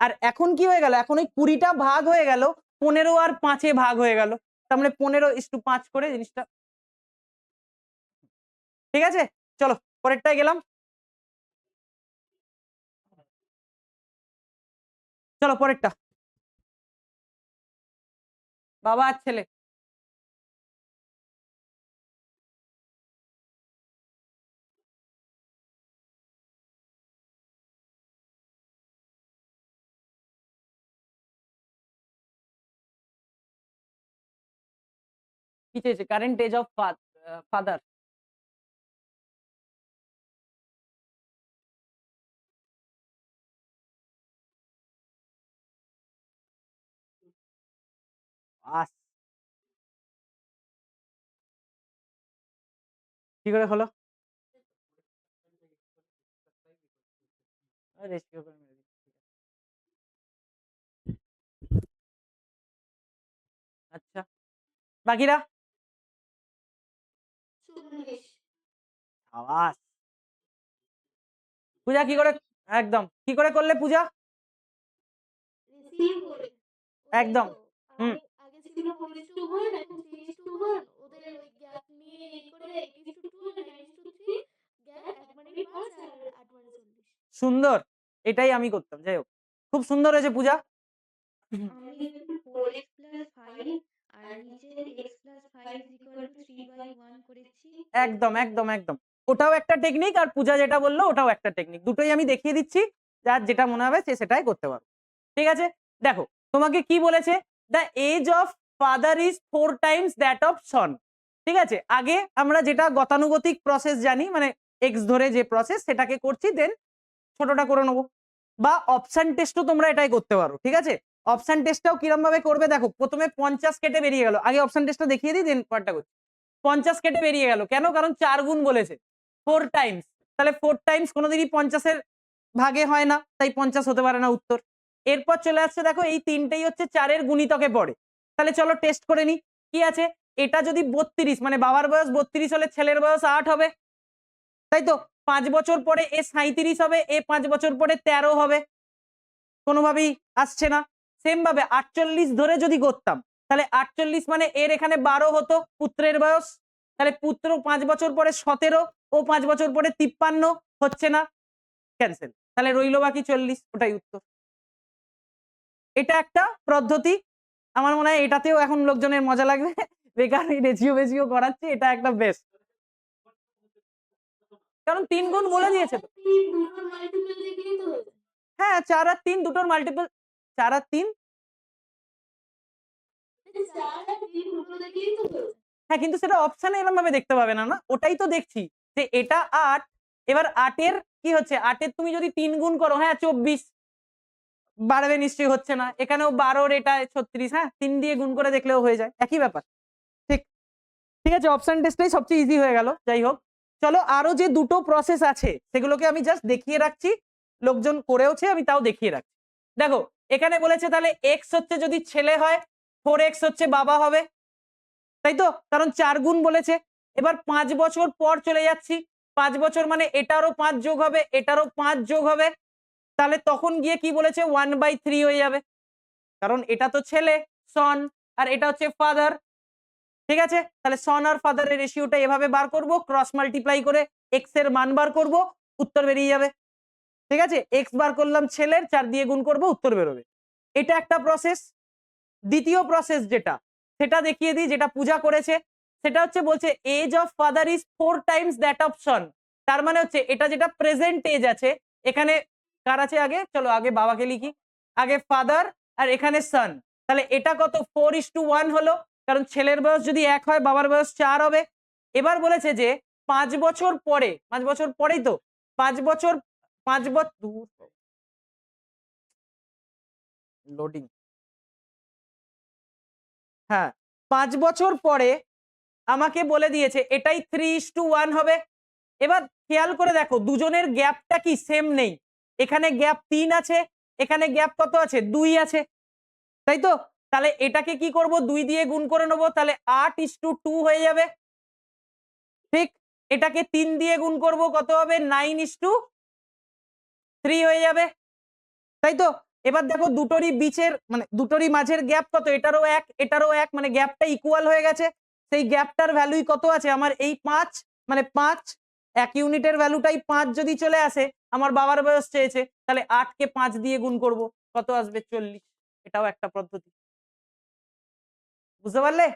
আর এখন কি হয়ে গেল, এখন ওই 20টা ভাগ হয়ে গেল 15 আর 5 ভাগ হয়ে গেল, তার মানে 15:5 করে জিনিসটা। ঠিক আছে, চলো পরেরটায় গেলাম। চলো পরেরটা, বাবা আর ছেলে। কি চেয়েছে, কারেন্ট এজ অফ ফাদার। কি করে হলো? রেশিও করে মেরে দিচ্ছি। আচ্ছা, বাকিরা 40 আওয়াজ। পূজা কি করে, একদম কি করে করলে পূজা? রিসিভ করে একদম। হুম। আগে আগে ছিল 4:1 এখন 3:1 ওদের ওই গ্যাপ নিয়ে এই করে 8:2 আর 9:3 গ্যাপ একবারে 5 আর 8বারে 40। সুন্দর, এটাই আমি করতাম। যাই হোক, খুব সুন্দর হয়েছে পূজা। আমি এখানে 4x + 5 আর নিচে x + 5 3/1 করেছি। একদম একদম একদম, ওটাও একটা টেকনিক, আর পূজা যেটা বললো ওটাও একটা টেকনিক, দুটোই আমি দেখিয়ে দিচ্ছি, যার যেটা মনে হবে সে সেটাই করতে পারো। ঠিক আছে, দেখো তোমাকে কি বলেছে, the age of father is 4 times that of son. ঠিক আছে, আগে আমরা যেটা গতানুগতিক প্রসেস জানি, মানে এক্স ধরে যে প্রসেস সেটাকে করছি, দেন ছোটটা করে নেবো, বা অপশন টেস্টও তোমরা এটাই করতে পারো। ঠিক আছে, অপশন টেস্টটাও কিরম ভাবে করবে দেখো, প্রথমে 50 কেটে বেরিয়ে গেল, আগে অপশন টেস্টটা দেখিয়ে দিই দেন পার্টটা করছি। 50 কেটে বেরিয়ে গেল কেন, কারণ 4 গুণ বলেছে, 4 টাইমস, তাহলে 4 টাইমস কোনোদিনই 50-এর ভাগে হয় না, তাই 50 হতে পারে না উত্তর। এরপর চলে আসছে দেখো, এই তিনটেই হচ্ছে 4-এর গুণিতকে পড়ে, তাহলে চলো টেস্ট করে নি কি আছে। এটা যদি 32, মানে বাবার বয়স 32 হলে ছেলের বয়স 8 হবে, তাই তো। 5 বছর পরে এ 37 হবে, এ 5 বছর পরে 13 হবে, কোনোভাবেই আসছে না। সেম ভাবে 48 ধরে যদি করতাম, তাহলে 48 মানে এর এখানে 12 হতো পুত্রের বয়স, তাহলে পুত্র 5 বছর পরে 17, ও 5 বছর পরে 53, হচ্ছে না, ক্যান্সেল, তাহলে রইলো বাকি 40, ওটাই উত্তর। এটা একটা পদ্ধতি, আমার মনে হয় এটাতেও এখন লোকজনের মজা লাগবে, বেকার রেজিও করাচ্ছে, এটা একটা বেস্ট, কারণ 3 গুণ বলে দিয়েছে তো। 3 দুটোর মাল্টিপল দিয়েই তো হয়ে যায়। হ্যাঁ 4 আর 3 দুটোর মাল্টিপল, 4 আর 3, 4 আর 3 দুটো দিয়েই তো হয়ে যায়। হ্যাঁ কিন্তু সেটা অপশনে এরকম ভাবে দেখতে পাবে না, না ওটাই তো দেখছি যে এটা 8, এবার 8-এর কি হচ্ছে, 8-এর তুমি যদি 3 গুণ করো, হ্যাঁ 24 বাড়বে, নিশ্চয়ই হচ্ছে না, এখানেও 12-র এটা 36, হ্যাঁ 3 দিয়ে গুণ করে দেখলেও হয়ে যায়, একই ব্যাপার। ঠিক, ঠিক আছে, অপশন টেস্টটাই সবচেয়ে ইজি হয়ে গেল। যাই হোক, চলো আরো যে দুটো প্রসেস আছে সেগুলোকে আমি জাস্ট দেখিয়ে রাখছি, লোকজন করেওছে আমি তাও দেখিয়ে রাখছি। দেখো এখানে বলেছে তাহলে এক্স হচ্ছে যদি ছেলে হয়, 4x হচ্ছে বাবা হবে, তাই তো, কারণ 4 গুণ বলেছে। এবার 5 বছর পর চলে যাচ্ছি, 5 বছর মানে এটারও 5 যোগ হবে, এটারও 5 যোগ হবে, তাহলে তখন গিয়ে কি বলেছে 1/3 হয়ে যাবে, কারণ এটা তো ছেলে সন, আর এটা হচ্ছে ফাদার। ঠিক আছে, তাহলে সন আর ফাদারের রেশিওটা এভাবে বার করব, ক্রস মাল্টিপ্লাই করে এক্স এর মান বার করব, উত্তর বেরিয়ে যাবে। ঠিক আছে, এক্স বার করলাম ছেলের, 4 দিয়ে গুণ করব, উত্তর বেরোবে। এটা একটা প্রসেস। দ্বিতীয় প্রসেস যেটা, সেটা দেখিয়ে দিই, যেটা পূজা করেছে, সেটা হচ্ছে বলছে age of father is 4 times that of son. তার মানে হচ্ছে এটা যেটা প্রেজেন্ট এজ আছে, এখানে কার আছে আগে, চলো আগে বাবাকে লিখি, আগে ফাদার আর এখানে সন, তাহলে এটা কত 4:1 হলো, কারণ ছেলের বয়স যদি 1 হয় বাবার বয়স 4 হবে। এবার বলেছে যে 5 বছর পরে, 5 বছর পরেই তো, 5 বছর, 5 বছর লোডিং, হ্যাঁ 5 বছর পরে আমাকে বলে দিয়েছে এটাই 3:1 হবে। এবার খেয়াল করে দেখো দুজনের গ্যাপটা কি সেম নেই, এখানে গ্যাপ 3 আছে, এখানে গ্যাপ কত আছে 2 আছে, তাই তো? তাহলে এটাকে কি করব 2 দিয়ে গুণ করে নেব, তাহলে 8:2 হয়ে যাবে। ঠিক, এটাকে 3 দিয়ে গুণ করব কত হবে 9:3 হয়ে যাবে, তাই তো? এবার দেখো দুটোরই বিচের মানে দুটোরই মাঝের গ্যাপ কত, এটারও 1 এটারও 1, মানে গ্যাপটা ইকুয়াল হয়ে গেছে। সেই গ্যাপটার ভ্যালুই কত আছে আমার এই 5, মানে 5 1 ইউনিটের ভ্যালুটাই 5 যদি চলে আসে, আমার বাবার বয়স চেয়েছে, তাহলে 8 কে 5 দিয়ে গুণ করব, কত আসবে 40। এটাও একটা পদ্ধতি, বুঝতে পারলে?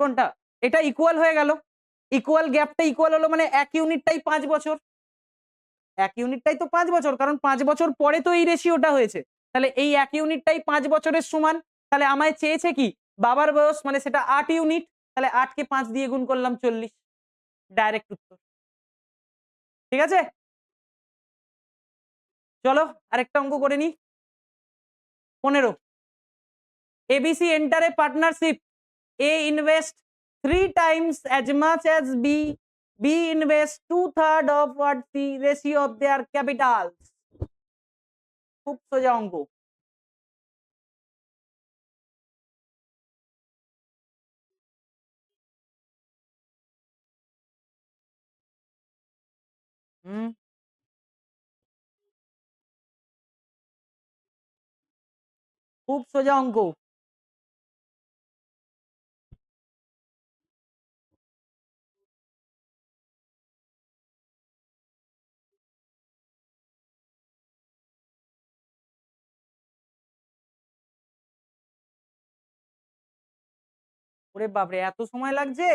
কোনটা? এটা ইকুয়াল হয়ে গেল, ইকুয়াল গ্যাপটা ইকুয়াল হলো মানে 1 ইউনিটটাই 5 বছর, 1 ইউনিটটাই তো 5 বছর, কারণ 5 বছর পরে তো এই রেশিওটা হয়েছে। তাহলে এই 1 ইউনিটটাই 5 বছরের সমান। তাহলে আমায় চেয়েছে কি বাবার বয়স, মানে সেটা 8 ইউনিট, তাহলে 8 কে 5 দিয়ে গুণ করলাম 40, ডাইরেক্ট উত্তর। ঠিক আছে, চলো আরেকটা অঙ্ক করে নি। 15 ABC enter a partnership, A invest 3 times as much as B invest 2/3 of what the ratio of their capitals। খুব সোজা অঙ্ক। হুম, খুব সোজা অঙ্ক। ওরে বাপরে, এত সময় লাগছে?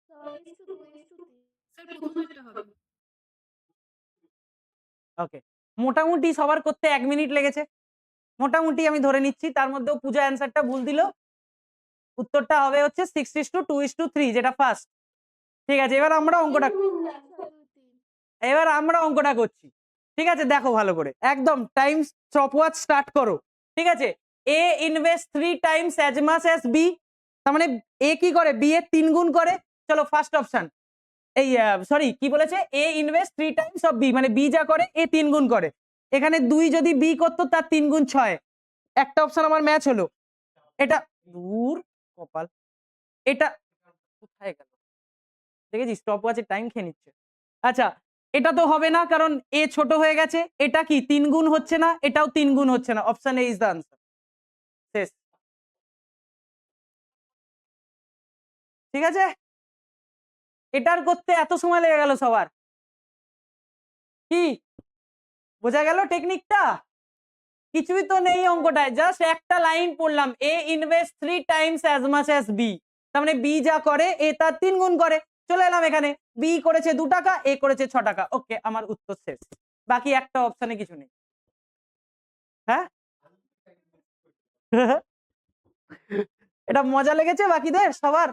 6:2:3। স্যার প্রথমেরটা হবে। ওকে, মোটামুটি সবার করতে 1 মিনিট লেগেছে, মোটামুটি আমি ধরে নিচ্ছি। তার মধ্যেও পূজা অ্যান্সারটা ভুল দিল। উত্তরটা হবে হচ্ছে 6:2:3, যেটা ফার্স্ট। ঠিক আছে, এবার আমরা অঙ্কটা করছি। ঠিক আছে, দেখো ভালো করে, একদম টাইম স্টপওয়াচ স্টার্ট করো। ঠিক আছে, A invest 3 times as much as B, তার মানে এ কি করে বি এর 3 গুণ করে। চলো ফার্স্ট অপশন, এই সরি কি বলেছে, এ ইনভেস্ট 3 টাইমস অফ বি, মানে বি যা করে এ 3 গুণ করে। এখানে 2 যদি বি করতো তার 3 গুণ 6, একটা অপশন আমার ম্যাচ হলো। এটা দূর কপাল, এটা কোথায় গেল, দেখেছিস স্টপ ওয়াচের টাইম খেয়ে নিচ্ছে। আচ্ছা, এটা তো হবে না কারণ এ ছোট হয়ে গেছে, এটা কি 3 গুণ হচ্ছে না, এটাও 3 গুণ হচ্ছে না, option A is the answer. শেষ। ঠিক আছে, এটার করতে এত সময় লেগে গেল সবার, কি বোঝা গেল টেকনিকটা? কিছুই তো নেই অঙ্কটায়, জাস্ট একটা লাইন পড়লাম, A invest 3 times as much as B, তার মানে বি যা করে এ তার 3 গুণ করে। চলে এলাম এখানে, বি করেছে 2 টাকা, এ করেছে 6 টাকা, ওকে আমার উত্তর শেষ। বাকি একটা অপশনে কিছু নেই। হ্যাঁ এটা মজা লেগেছে বাকিদের সবার?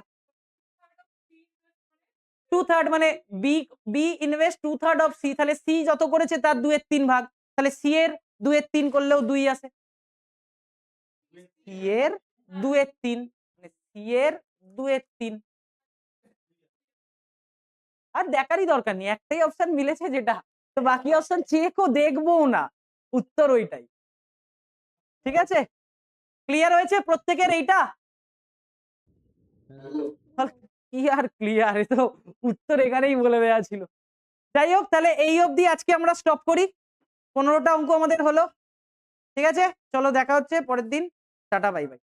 2/3 মানে B, B invest 2/3 of C, তাহলে সি যত করেছে তার 2/3 ভাগ, তাহলে সি এর 2/3 করলেও 2 আসে, সি এর 2/3, মানে সি এর 2/3। আর দেখারই দরকার নেই, একটাই অপশন মিলেছে যেটা, তো বাকি অপশন চেকও দেখবো না, উত্তর ওইটাই। ঠিক আছে, ক্লিয়ার হয়েছে প্রত্যেকের এইটা? কি আর ক্লিয়ার, এ তো উত্তর এখানেই বলে দেওয়া ছিল। যাই হোক, তাহলে এই অবধি আজকে আমরা স্টপ করি। 15টা অঙ্ক আমাদের হলো। ঠিক আছে, চলো দেখা হচ্ছে পরের দিন। Tata bye bye.